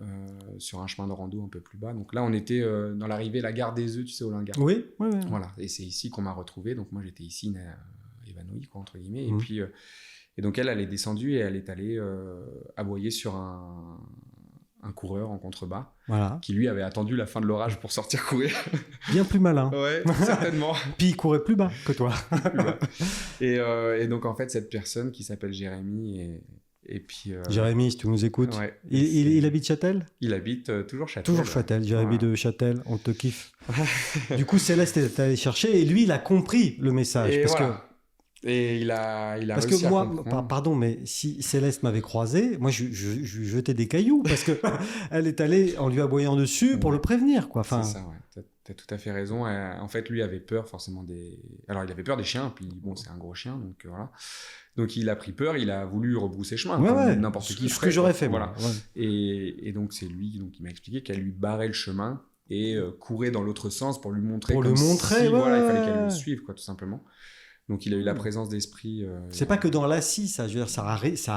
sur un chemin de rando un peu plus bas. Donc là, on était dans l'arrivée, la gare des œufs, tu sais, au Linga. Oui. Voilà, et c'est ici qu'on m'a retrouvé. Donc moi, j'étais ici évanoui, quoi, entre guillemets. Et puis, et donc elle est descendue et elle est allée aboyer sur un coureur en contrebas, qui lui avait attendu la fin de l'orage pour sortir courir. Bien plus malin. Ouais, certainement. Puis il courait plus bas que toi. Et donc en fait, cette personne qui s'appelle Jérémy et puis Jérémy, si tu nous écoutes, il habite Châtel ? Il habite toujours Châtel. Toujours Châtel, Jérémy de Châtel, on te kiffe. Du coup, Céleste est allé chercher et lui, il a compris le message. Et il a parce que moi, pardon, mais si Céleste m'avait croisé, moi je jetais des cailloux parce que elle est allée en lui aboyant dessus pour le prévenir, quoi. Enfin, c'est ça, t'as tout à fait raison. En fait, lui avait peur forcément Alors, il avait peur des chiens, puis bon, c'est un gros chien, donc voilà. Donc il a pris peur, il a voulu rebrousser chemin, comme n'importe qui. Ce que j'aurais fait, voilà. Et donc c'est lui qui m'a expliqué qu'elle lui barrait le chemin et courait dans l'autre sens pour lui montrer. Il fallait qu'elle le suive, quoi, tout simplement. Donc il a eu la présence d'esprit. C'est pas que dans l'assis, ça. Je veux dire, ça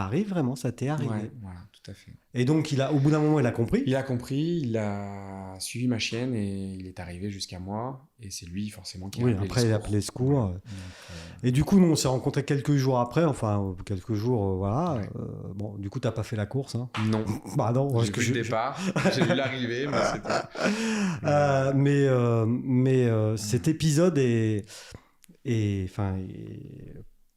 arrive vraiment, ça t'est arrivé. Ouais, voilà, tout à fait. Et donc, au bout d'un moment, il a compris. Il a compris, il a suivi ma chienne et il est arrivé jusqu'à moi. Et c'est lui, forcément, qui a appelé après, les secours. il a appelé les secours. Donc, Et du coup, nous, on s'est rencontrés quelques jours après. Enfin, quelques jours, voilà. Ouais. Bon, du coup, t'as pas fait la course, hein. Non. Bah non, parce J'ai que vu le départ, j'ai vu l'arrivée, mais c'était... mais cet épisode est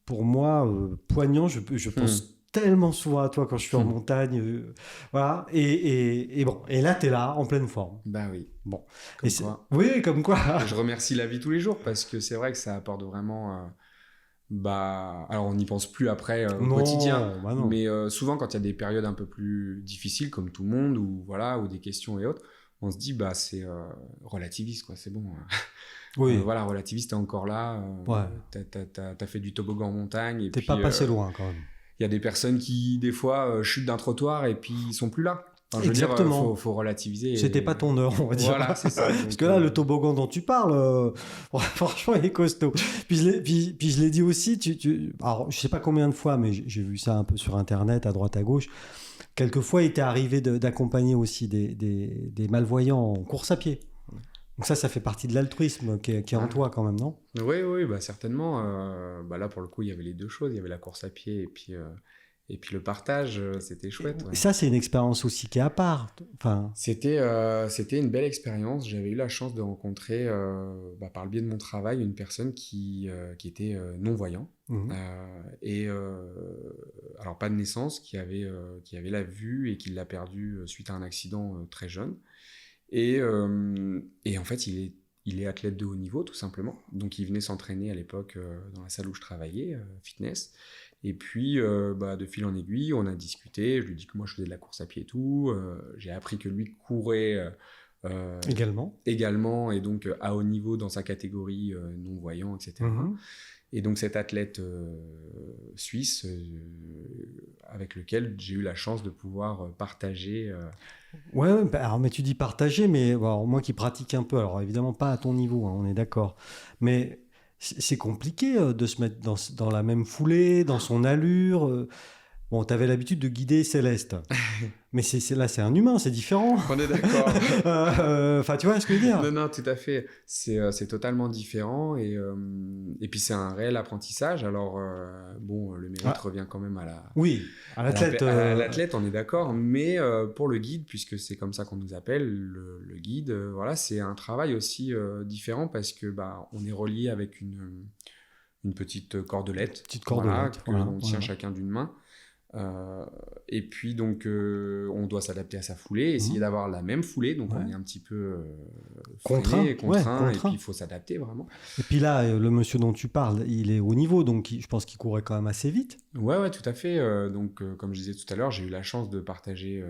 pour moi poignant. Je pense tellement souvent à toi quand je suis en montagne, voilà. Et bon, et là t'es là en pleine forme. Bah oui. Bon. Comme quoi. Oui, comme quoi. Je remercie la vie tous les jours parce que c'est vrai que ça apporte vraiment. Alors on n'y pense plus après au quotidien, bah non. mais souvent quand il y a des périodes un peu plus difficiles comme tout le monde ou des questions et autres, on se dit c'est relativiste quoi, c'est bon. Oui. Voilà, relativiste, t'es encore là. Ouais. T'as fait du toboggan en montagne. Et t'es puis, pas passé loin quand même. Il y a des personnes qui des fois chutent d'un trottoir et puis ils sont plus là. Enfin, je veux Exactement. dire, faut relativiser. C'était pas ton heure, on va dire. Voilà, c'est ça. Parce que là, le toboggan dont tu parles, franchement, il est costaud. Puis je l'ai dit aussi, alors, je sais pas combien de fois, mais j'ai vu ça un peu sur Internet, à droite, à gauche. Quelquefois, il t'est arrivé d'accompagner aussi des malvoyants en course à pied. Donc ça fait partie de l'altruisme qui est en toi quand même, non? Oui, certainement. Là, pour le coup, il y avait les deux choses. Il y avait la course à pied et puis le partage, c'était chouette. Ouais. Ça, c'est une expérience aussi qui est à part. Enfin... C'était une belle expérience. J'avais eu la chance de rencontrer, par le biais de mon travail, une personne qui était non-voyant. Alors pas de naissance, qui avait la vue et qui l'a perdue suite à un accident très jeune. Et en fait, il est athlète de haut niveau, tout simplement. Donc, il venait s'entraîner à l'époque dans la salle où je travaillais, fitness. Et puis, de fil en aiguille, on a discuté. Je lui ai dit que moi, je faisais de la course à pied et tout. J'ai appris que lui courait également, et donc à haut niveau dans sa catégorie non-voyant, etc. Et donc, cet athlète suisse avec lequel j'ai eu la chance de pouvoir partager... Ouais, alors, mais tu dis partager, mais alors, moi qui pratique un peu, alors évidemment pas à ton niveau, hein, on est d'accord, mais c'est compliqué de se mettre dans la même foulée, dans son allure. Bon, t'avais l'habitude de guider Céleste, mais là c'est un humain, c'est différent. On est d'accord. Enfin, tu vois ce que je veux dire? Non, tout à fait. C'est totalement différent et puis c'est un réel apprentissage. Alors le mérite revient quand même à l'athlète. À l'athlète, on est d'accord, mais pour le guide, puisque c'est comme ça qu'on nous appelle, le guide, voilà, c'est un travail aussi différent parce que on est relié avec une petite cordelette, qu'on tient chacun d'une main. Et puis donc on doit s'adapter à sa foulée, essayer d'avoir la même foulée, donc on est un petit peu contraint, et puis il faut s'adapter vraiment. Et puis là, le monsieur dont tu parles, il est au niveau, donc je pense qu'il courait quand même assez vite. Ouais, tout à fait. Donc comme je disais tout à l'heure, j'ai eu la chance de partager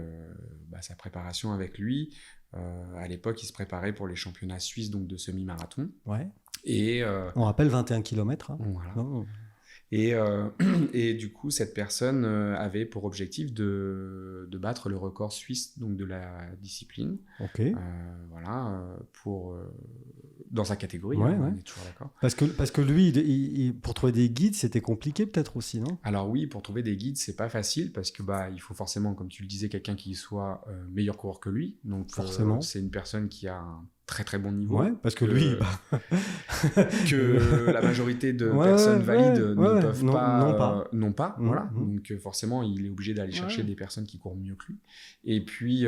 sa préparation avec lui. À l'époque, il se préparait pour les championnats suisses donc de semi-marathon. Ouais. Et on rappelle 21 km. Hein. Voilà. Oh. Et du coup, cette personne avait pour objectif de battre le record suisse donc de la discipline. Ok. Dans sa catégorie, on est toujours d'accord. Parce que lui, pour trouver des guides, c'était compliqué peut-être aussi, non? Alors oui, pour trouver des guides, c'est pas facile parce que il faut forcément, comme tu le disais, quelqu'un qui soit meilleur coureur que lui. Donc forcément, c'est une personne qui a un très très bon niveau. Ouais, parce que lui, que la majorité de personnes valides n'ont pas. Voilà. Donc forcément, il est obligé d'aller chercher des personnes qui courent mieux que lui. Et puis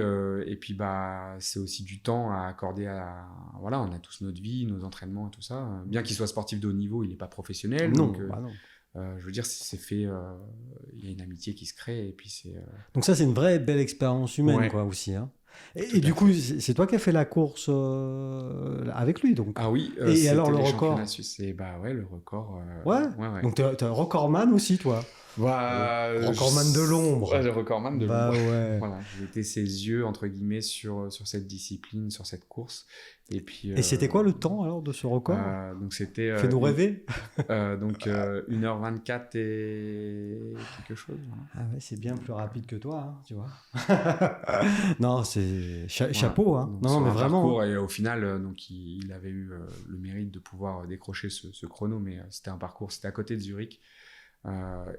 c'est aussi du temps à accorder on a tous notre vie, nos entraînements et tout ça. Bien qu'il soit sportif de haut niveau, il n'est pas professionnel. Non, donc, je veux dire, c'est fait. Il y a une amitié qui se crée et puis c'est. Donc ça, c'est une vraie belle expérience humaine, quoi, aussi. Hein. Et du coup, c'est toi qui as fait la course avec lui, donc. Ah oui. Et alors le record. Le record. Ouais. Donc t'es un recordman aussi, toi. Recordman de l'ombre. Ouais, le recordman de l'ombre. Ouais. Voilà, j'ai été ses yeux entre guillemets sur cette discipline, sur cette course. Et puis. Et c'était quoi le temps alors de ce record? Donc c'était. Fais-nous rêver. Donc 1h24 et quelque chose. Voilà. Ah ouais, c'est bien plus rapide que toi, hein, tu vois. Non, c'est chapeau, hein. Donc, Non, sur mais un vraiment. parcours, et au final, donc, il avait eu le mérite de pouvoir décrocher ce chrono, mais c'était un parcours, c'était à côté de Zurich,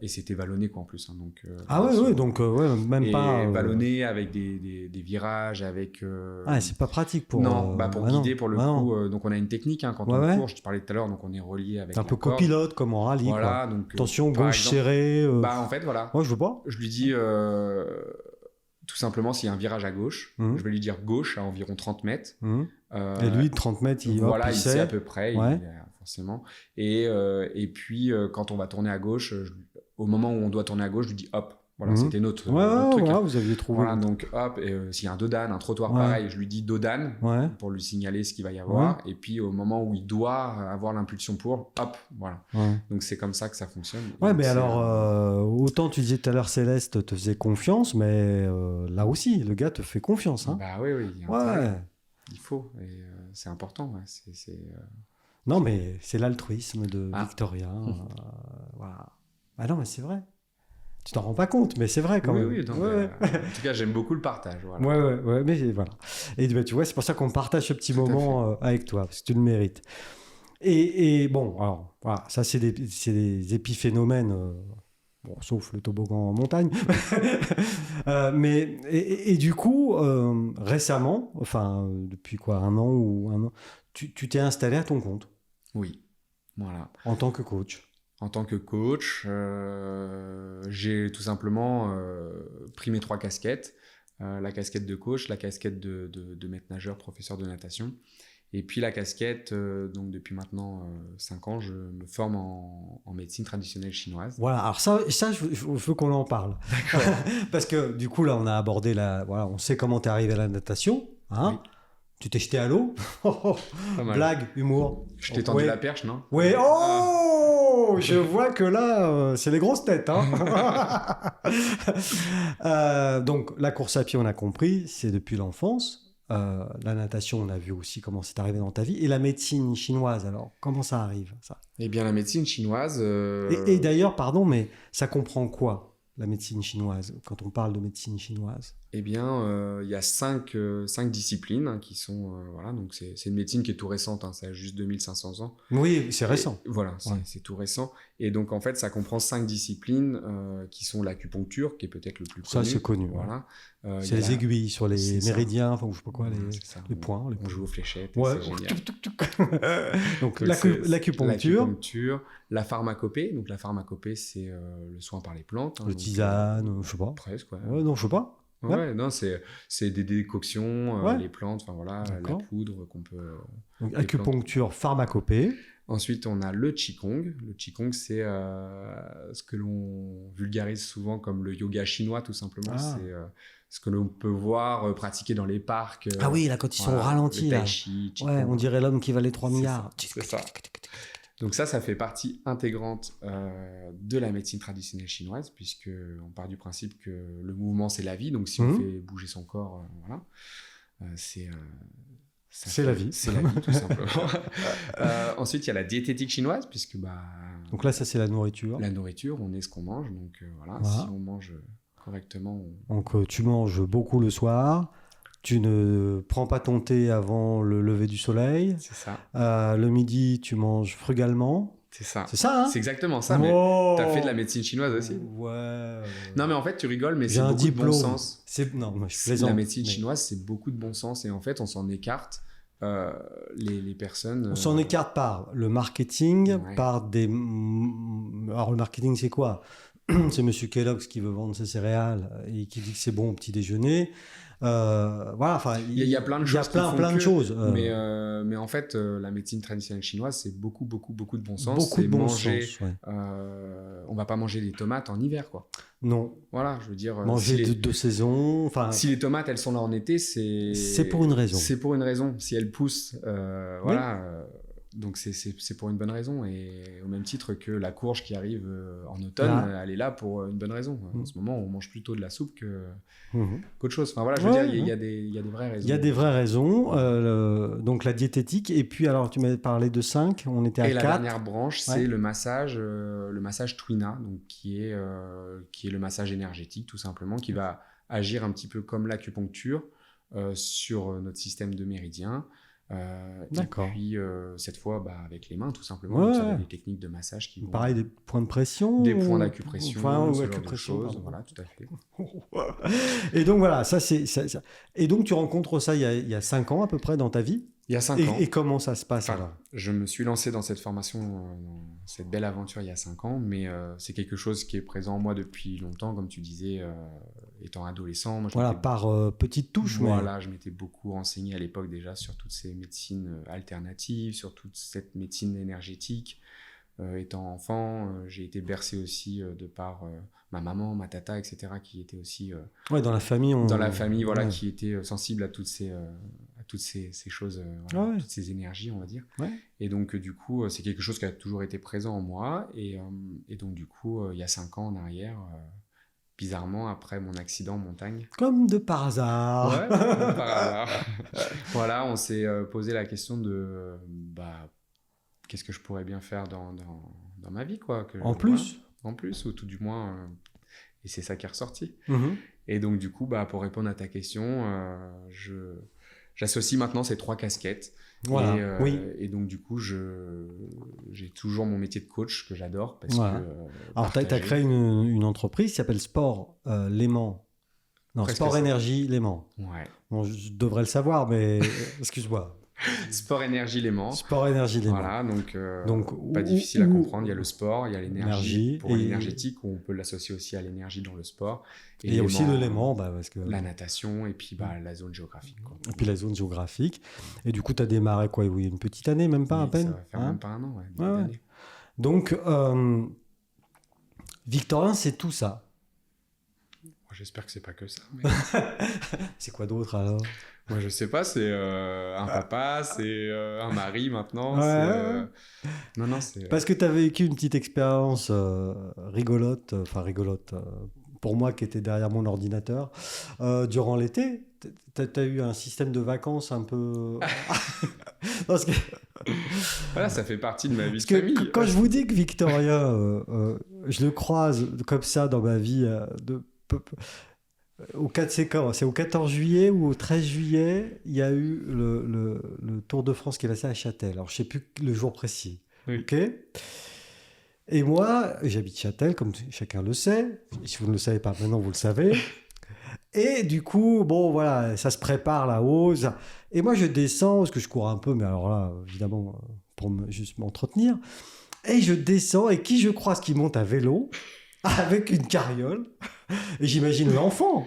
et c'était vallonné quoi en plus. Hein, donc, Ah ouais, donc même et pas. vallonné avec des virages, avec. Ah, c'est pas pratique pour. Non, pour ouais, guider non. pour le Ouais, coup. non. Donc on a une technique hein, quand Ouais, on ouais. court. Je te parlais tout à l'heure, donc on est relié avec C'est un la peu corde. copilote comme en rallye, Voilà, quoi. donc Attention, par gauche exemple, serrée. Bah en fait voilà. Ouais, je veux pas. Je lui dis tout simplement s'il y a un virage à gauche, je vais lui dire gauche à environ 30 mètres. Et lui, 30 mètres, voilà, il sait sait à peu près, ouais. forcément. Et puis, quand on va tourner à gauche, au moment où on doit tourner à gauche, je lui dis hop. Voilà, c'était notre truc. Voilà, vous aviez trouvé. Voilà, donc hop, s'il y a un dodane, un trottoir Ouais. pareil, je lui dis dodane Ouais. pour lui signaler ce qu'il va y avoir. Et puis, au moment où il doit avoir l'impulsion pour, hop, voilà. Ouais. Donc, c'est comme ça que ça fonctionne. Ouais, donc, mais alors, autant tu disais tout à l'heure, Céleste te faisait confiance, mais là aussi, le gars te fait confiance. Hein. Bah oui, il y a un talent. Il faut, et c'est important. Ouais. Non, mais c'est l'altruisme de Victoria. Voilà. Ah non, mais c'est vrai. Tu t'en rends pas compte, mais c'est vrai quand même. Oui, donc, en tout cas, j'aime beaucoup le partage. Voilà. Ouais, mais voilà. Et tu vois, c'est pour ça qu'on partage ce petit moment avec toi, parce que tu le mérites. Et bon, alors, voilà, ça, c'est des épiphénomènes, bon, sauf le toboggan en montagne. Et du coup, récemment, enfin, depuis quoi, un an, tu t'es installé à ton compte. Oui, voilà. En tant que coach. En tant que coach, j'ai tout simplement pris mes 3 casquettes. La casquette de coach, la casquette de maître nageur, professeur de natation. Et puis la casquette, donc depuis maintenant 5 ans, je me forme en médecine traditionnelle chinoise. Voilà, alors ça je veux qu'on en parle. D'accord. Parce que du coup, là, on a abordé voilà, on sait comment t'es arrivé à la natation. Hein oui. Tu t'es jeté à l'eau. Blague, humour. Je t'ai tendu la perche, non? Oui, oh je vois que là, c'est les grosses têtes. Hein. Donc, la course à pied, on a compris, c'est depuis l'enfance. La natation, on a vu aussi comment c'est arrivé dans ta vie. Et la médecine chinoise, alors, comment ça arrive, ça? Eh bien, la médecine chinoise... Et d'ailleurs, pardon, mais ça comprend quoi, la médecine chinoise, quand on parle de médecine chinoise? Eh bien, il y a 5 disciplines hein, qui sont... voilà, donc c'est une médecine qui est tout récente, hein, ça a juste 2500 ans. Oui, c'est récent. Et, voilà, c'est tout récent. Et donc, en fait, ça comprend 5 disciplines qui sont l'acupuncture, qui est peut-être le plus connu. Ça, c'est connu. Voilà. C'est les aiguilles sur les méridiens, enfin, je sais pas quoi, les points. On joue aux fléchettes, ouais. c'est génial. Donc, l'acupuncture. La pharmacopée. Donc, la pharmacopée, c'est le soin par les plantes. Hein, le tisane, je sais pas. Presque, ouais. Non, je sais pas. Ouais, non, c'est des décoctions, les plantes, enfin voilà, la poudre qu'on peut... Donc, acupuncture, pharmacopée. Ensuite, on a le Qigong. Le Qigong, c'est ce que l'on vulgarise souvent comme le yoga chinois, tout simplement. C'est ce que l'on peut voir pratiquer dans les parcs. Ah oui, là, quand ils sont au ralenti, là. Ouais, on dirait l'homme qui valait 3 milliards. C'est ça. Donc ça fait partie intégrante de la médecine traditionnelle chinoise, puisqu'on part du principe que le mouvement, c'est la vie. Donc si on fait bouger son corps, voilà, c'est la vie. C'est la vie, tout simplement. Ensuite, il y a la diététique chinoise, puisque... donc là, ça, c'est la nourriture. La nourriture, on est ce qu'on mange. Donc voilà, si on mange correctement... Donc tu manges beaucoup le soir. Tu ne prends pas ton thé avant le lever du soleil. C'est ça. Le midi, tu manges frugalement. C'est ça. C'est ça, hein? C'est exactement ça, mais t'as fait de la médecine chinoise aussi. Ouais. Non, mais en fait, tu rigoles, mais c'est beaucoup de bon sens. Non, moi, je plaisante. La médecine chinoise, c'est beaucoup de bon sens, et en fait, on s'en écarte. Les personnes... On s'en écarte par le marketing, par des... Alors, le marketing, c'est quoi? C'est Monsieur Kellogg's qui veut vendre ses céréales et qui dit que c'est bon au petit déjeuner. Voilà, enfin, il y a plein de choses. Il y a plein de choses. Mais en fait, la médecine traditionnelle chinoise, c'est beaucoup de bon sens. Beaucoup de bon sens. On va pas manger des tomates en hiver, quoi. Non. Voilà, je veux dire. Manger de saison. Enfin. Si les tomates, elles sont là en été, c'est pour une raison. C'est pour une raison. Si elles poussent, voilà. Donc c'est pour une bonne raison, et au même titre que la courge qui arrive en automne, elle est là pour une bonne raison. En ce moment, on mange plutôt de la soupe qu'autre chose. Enfin voilà, je veux dire, il y a des vraies raisons. Il y a des vraies raisons. Donc la diététique, et puis alors tu m'avais parlé de 5, on était à 4. Et la dernière branche, c'est le massage Twina, donc qui est le massage énergétique tout simplement, qui va agir un petit peu comme l'acupuncture. sur notre système de méridiens. D'accord. Et puis, cette fois, avec les mains, tout simplement. Ouais, Donc, ça va ouais. des techniques de massage qui vont... Pareil, des points de pression. Des points d'acupression, Enfin, ce ouais, genre de acupression, choses. pardon. Voilà, tout à fait. Et donc voilà, ça. Et donc tu rencontres ça il y a 5 ans à peu près dans ta vie. Il y a 5 ans. Et comment ça se passe alors? Je me suis lancé dans cette formation, dans cette belle aventure il y a 5 ans, mais c'est quelque chose qui est présent en moi depuis longtemps, comme tu disais, étant adolescent. Moi, Voilà, par petites touches. Voilà, je m'étais beaucoup renseigné à l'époque déjà sur toutes ces médecines alternatives, sur toute cette médecine énergétique. Étant enfant, j'ai été bercé aussi de par ma maman, ma tata, etc., qui étaient aussi ouais, dans la famille, voilà, ouais. qui étaient sensibles à toutes ces choses, Ah ouais. toutes ces énergies, on va dire. Ouais. Et donc, du coup, c'est quelque chose qui a toujours été présent en moi. Et donc, du coup, il y a 5 ans en arrière, bizarrement, après mon accident en montagne. Comme de par hasard. Ouais, comme par hasard. Voilà, on s'est posé la question de qu'est-ce que je pourrais bien faire dans ma vie, quoi. En plus, ou tout du moins, et c'est ça qui est ressorti. Mhm. Et donc, du coup, pour répondre à ta question, j'associe maintenant ces 3 casquettes. Voilà. Oui. Et donc, du coup, j'ai toujours mon métier de coach que j'adore. Parce Voilà. que, alors, tu as créé une entreprise qui s'appelle Sport Léman. Non, Presque Sport ça. Énergie Léman. Ouais. Bon, je devrais le savoir, mais excuse-moi. Sport Énergie Léman. Sport Énergie Léman. Voilà, donc où- pas difficile à où- comprendre. Il y a le sport, il y a l'énergie Énergie, pour et- l'énergétique, où on peut l'associer aussi à l'énergie dans le sport. Et il y a aussi le Léman, parce que... La natation et puis la zone géographique, quoi. Et puis la zone géographique. Et du coup, tu as démarré quoi? Oui, une petite année, même pas à Oui, peine. ça va faire hein même pas un an, ouais, début Ouais, ouais. d'année. Donc, Victorien, c'est tout ça. Moi, j'espère que c'est pas que ça. Mais... C'est quoi d'autre alors? Moi, je sais pas, c'est un papa, c'est un mari maintenant. Ouais. Non, c'est... Parce que tu as vécu une petite expérience rigolote, pour moi qui était derrière mon ordinateur, durant l'été. Tu as eu un système de vacances un peu... Parce que, Voilà, ça fait partie de ma vie parce de que famille. quand je vous dis que Victorien, je le croise comme ça dans ma vie c'est au 14 juillet ou au 13 juillet, il y a eu le Tour de France qui est passé à Châtel. Alors, je ne sais plus le jour précis. Oui. Ok. Et moi, j'habite Châtel, comme chacun le sait. Si vous ne le savez pas, maintenant vous le savez. Et du coup, bon, voilà, ça se prépare là-haut. Et moi, je descends, parce que je cours un peu, mais alors là, évidemment, pour juste m'entretenir. Et je descends, et qui je croise qui monte à vélo, avec une carriole. Et j'imagine l'enfant,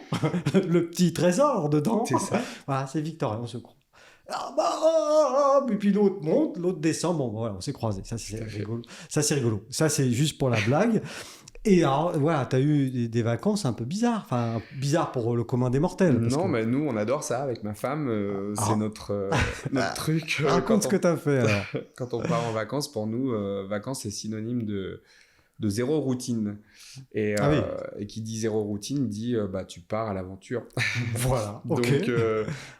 le petit trésor dedans. C'est ça. Voilà, c'est Victorien, on se croise. Et puis l'autre monte, l'autre descend. Bon, voilà, on s'est croisés. Ça, c'est Tout à fait. rigolo. Ça, c'est juste pour la blague. Et alors, voilà, tu as eu des vacances un peu bizarres. Enfin, bizarres pour le commun des mortels. parce Non, que- mais nous, on adore ça avec ma femme. Ah. C'est notre truc. Raconte ce que tu as fait, alors. Quand on part en vacances, pour nous, vacances, c'est synonyme de zéro routine. Et, Ah oui. et qui dit zéro routine dit tu pars à l'aventure. Voilà, Donc, ok.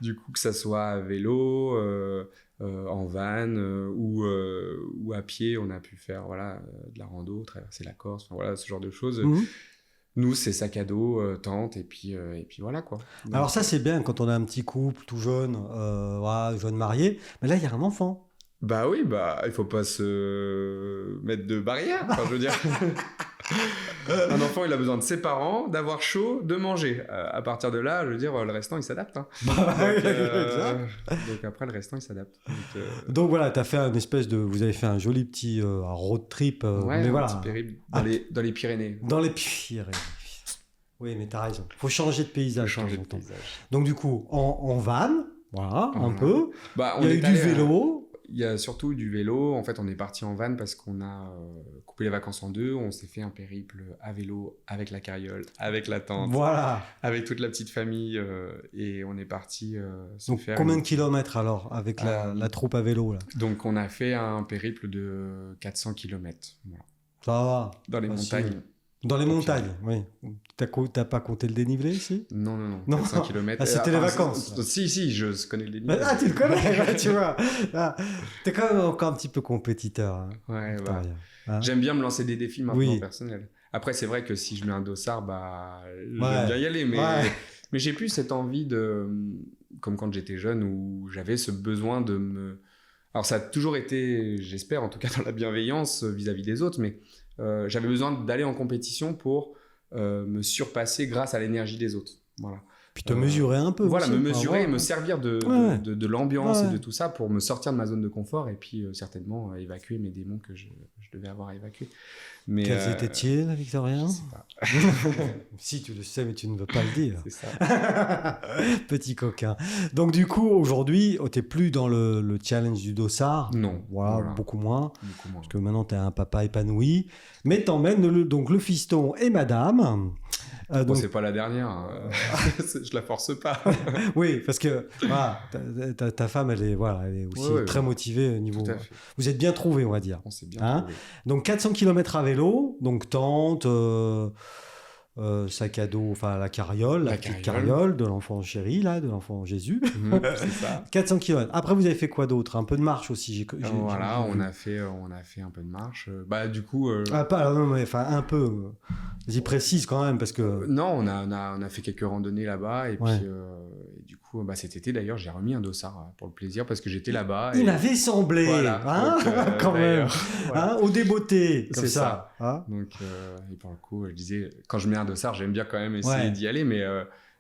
du coup, que ça soit à vélo, en van ou à pied, on a pu faire de la rando, traverser la Corse, enfin, voilà, ce genre de choses. Mhm. Nous, c'est sac à dos, tente, et puis voilà, quoi. Donc, Alors ça, c'est bien quand on a un petit couple tout jeune, voilà, jeune marié. Mais là, il y a un enfant. Bah oui, il faut pas se mettre de barrière. Enfin, je veux dire, un enfant, il a besoin de ses parents, d'avoir chaud, de manger. À partir de là, je veux dire, le restant, il s'adapte. Hein. Donc après, le restant, il s'adapte. Donc voilà, vous avez fait un joli petit road trip. Ouais, mais un voilà, petit périple Ah. dans les Pyrénées. dans les Pyrénées. Oui, mais t'as raison. Faut changer de paysage. Changer de temps en temps. paysage. Donc du coup, en van, voilà, un Voilà. peu. On Il y a est eu du allé vélo. Il y a surtout du vélo. En fait, on est parti en van parce qu'on a coupé les vacances en deux. On s'est fait un périple à vélo avec la carriole, avec la tente, Voilà. avec toute la petite famille. Et on est parti se Donc faire... combien de kilomètres alors avec la troupe à vélo là? Donc, on a fait un périple de 400 km. Voilà. Ça va. Dans les Facile. montagnes. Dans les Ok. montagnes, oui. T'as pas compté le dénivelé ici? Non. Non. 400 km. Ah, c'était les vacances. Si, je connais le dénivelé. Ah, tu le connais, ouais, tu vois. Ah, t'es quand même encore un petit peu compétiteur. Hein, Ouais, Victorien. Hein. J'aime bien me lancer des défis maintenant Oui. personnels. Après, c'est vrai que si je mets un dossard, Ouais. j'aime bien y aller. Mais, Ouais. mais j'ai plus cette envie comme quand j'étais jeune, où j'avais ce besoin de me... Alors ça a toujours été, j'espère en tout cas dans la bienveillance vis-à-vis des autres, mais j'avais besoin d'aller en compétition pour me surpasser grâce à l'énergie des autres. Voilà. Puis te mesurer un peu. Voilà, aussi, me mesurer et me ouais. servir de l'ambiance et de tout ça pour me sortir de ma zone de confort et puis certainement évacuer mes démons que je devais avoir évacués. Mais, Quels étaient-ils, Victorien? Je sais pas. Si, tu le sais, mais tu ne veux pas le dire. C'est ça. Petit coquin. Donc, du coup, aujourd'hui, tu n'es plus dans le challenge du dossard. Non. Voilà, beaucoup moins. Beaucoup moins. Parce que maintenant, tu es un papa épanoui. Mais t'emmènes donc le fiston et madame. Donc... c'est pas la dernière. Je la force pas. Oui, parce que voilà, ta femme, elle est aussi très motivée au niveau. Vous êtes bien trouvés, on va dire. On s'est bien trouvés. Donc 400 km à vélo, donc tente, sac à dos, enfin la carriole, la petite carriole de l'enfant chéri, là, de l'enfant Jésus. C'est ça. 400 km. Après, vous avez fait quoi d'autre? Un peu de marche aussi. Voilà, on a fait un peu de marche. Bah du coup. Non, mais enfin un peu. J'y précise quand même parce que. Non, on a fait quelques randonnées là-bas et puis et du coup, cet été d'ailleurs, j'ai remis un dossard pour le plaisir parce que j'étais là-bas. Il m'avait semblé, voilà, hein, donc, quand même, hein, au débeauté, comme ça. Hein, donc, et pour le coup, je disais, quand je mets un dossard, j'aime bien quand même essayer d'y aller, mais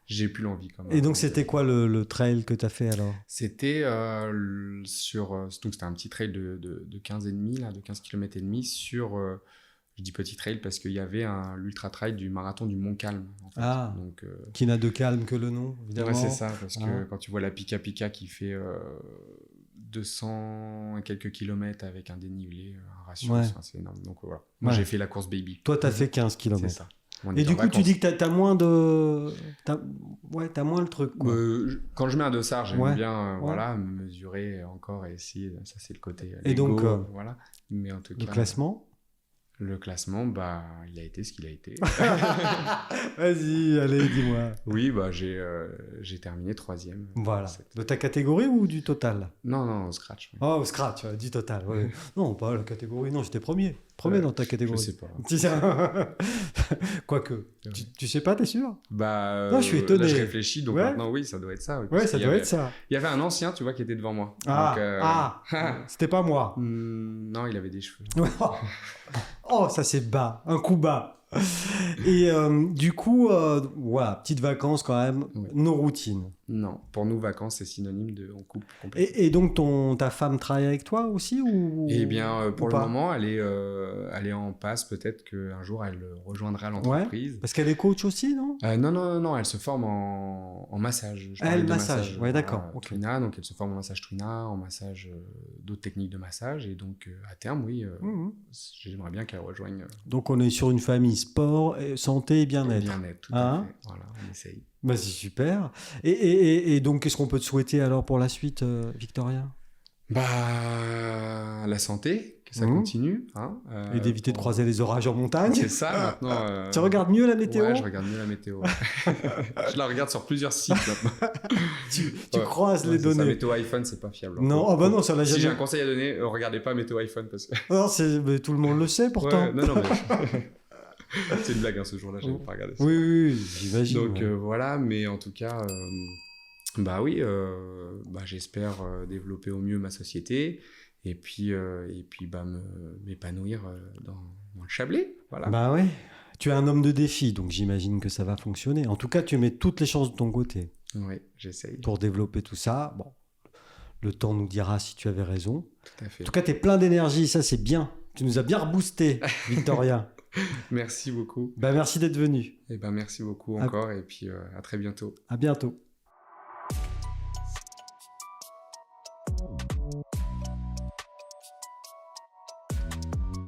j'ai plus l'envie quand même. Et donc, c'était quoi le trail que tu as fait alors? C'était donc c'était un petit trail de 15,5 là, de 15 km et demi sur. Je dis petit trail parce qu'il y avait l'ultra trail du marathon du Mont Calme. En fait. Donc, qui n'a de calme que le nom, évidemment. Ouais, c'est ça, parce que quand tu vois la Pika Pika qui fait 200 et quelques kilomètres avec un dénivelé, un ratio, c'est énorme. Donc voilà. Moi, j'ai fait la course baby. Toi, tu as fait 15 km. C'est ça. Et du coup, tu dis que tu as moins de. T'as moins le truc. Quoi. Quand je mets un dossard, j'aime bien voilà, me mesurer encore et essayer. Ça, c'est le côté. Et donc, voilà. Mais en tout cas. Le classement? Le classement, il a été ce qu'il a été. Vas-y, allez, dis-moi. Oui, j'ai terminé 3e. Voilà. De ta catégorie ou du total? Non, au scratch. Oui. Oh, au scratch, du total. Ouais. Non, pas la catégorie. Non, j'étais premier. Premier dans ta catégorie. Je sais pas. Quoique. Tu sais pas, t'es sûr? Non, je suis étonné. Là, je réfléchis, donc maintenant, oui, ça doit être ça. Oui, ça doit être ça. Il y avait un ancien, tu vois, qui était devant moi. C'était pas moi. Non, il avait des cheveux. Oh, ça c'est bas. Un coup bas. Et du coup, voilà, petites vacances quand même, nos routines. Non, pour nous, vacances, c'est synonyme de on coupe complètement. Et donc, ta femme travaille avec toi aussi ou... Eh bien, pour le moment, elle est en passe. Peut-être qu'un jour, elle rejoindra l'entreprise. Parce qu'elle est coach aussi, non? Non, elle se forme en massage. Massage, ouais, d'accord. Twina, donc elle se forme en massage Twina, en massage, d'autres techniques de massage. Et donc, à terme, oui, j'aimerais bien qu'elle rejoigne. Donc, on est sur une famille sport, santé et bien-être. Bien-être, tout à fait. Voilà, on essaye. C'est super. Et donc, qu'est-ce qu'on peut te souhaiter alors pour la suite, Victorien? La santé, que ça continue. Et d'éviter de croiser les orages en montagne. C'est ça, maintenant. Tu regardes mieux la météo? Ouais, je regarde mieux la météo. Je la regarde sur plusieurs sites maintenant. tu croises les données. Ça, météo iPhone, c'est pas fiable. Non, non, ça n'a jamais... Si j'ai un conseil à donner, regardez pas météo iPhone. Parce que... Non, mais tout le monde le sait pourtant. Ouais, non, mais... C'est une blague, ce jour-là, j'avais pas regardé ça. Oui, j'imagine. Donc voilà, mais en tout cas, j'espère développer au mieux ma société et puis m'épanouir dans le Chablais. Voilà. Ouais. Tu es un homme de défi, donc j'imagine que ça va fonctionner. En tout cas, tu mets toutes les chances de ton côté. Oui, j'essaye. Pour développer tout ça. Bon, le temps nous dira si tu avais raison. Tout à fait. En tout cas, tu es plein d'énergie, ça c'est bien. Tu nous as bien reboosté, Victorien. Merci beaucoup. Merci d'être venu. Merci beaucoup encore et puis à très bientôt. À bientôt.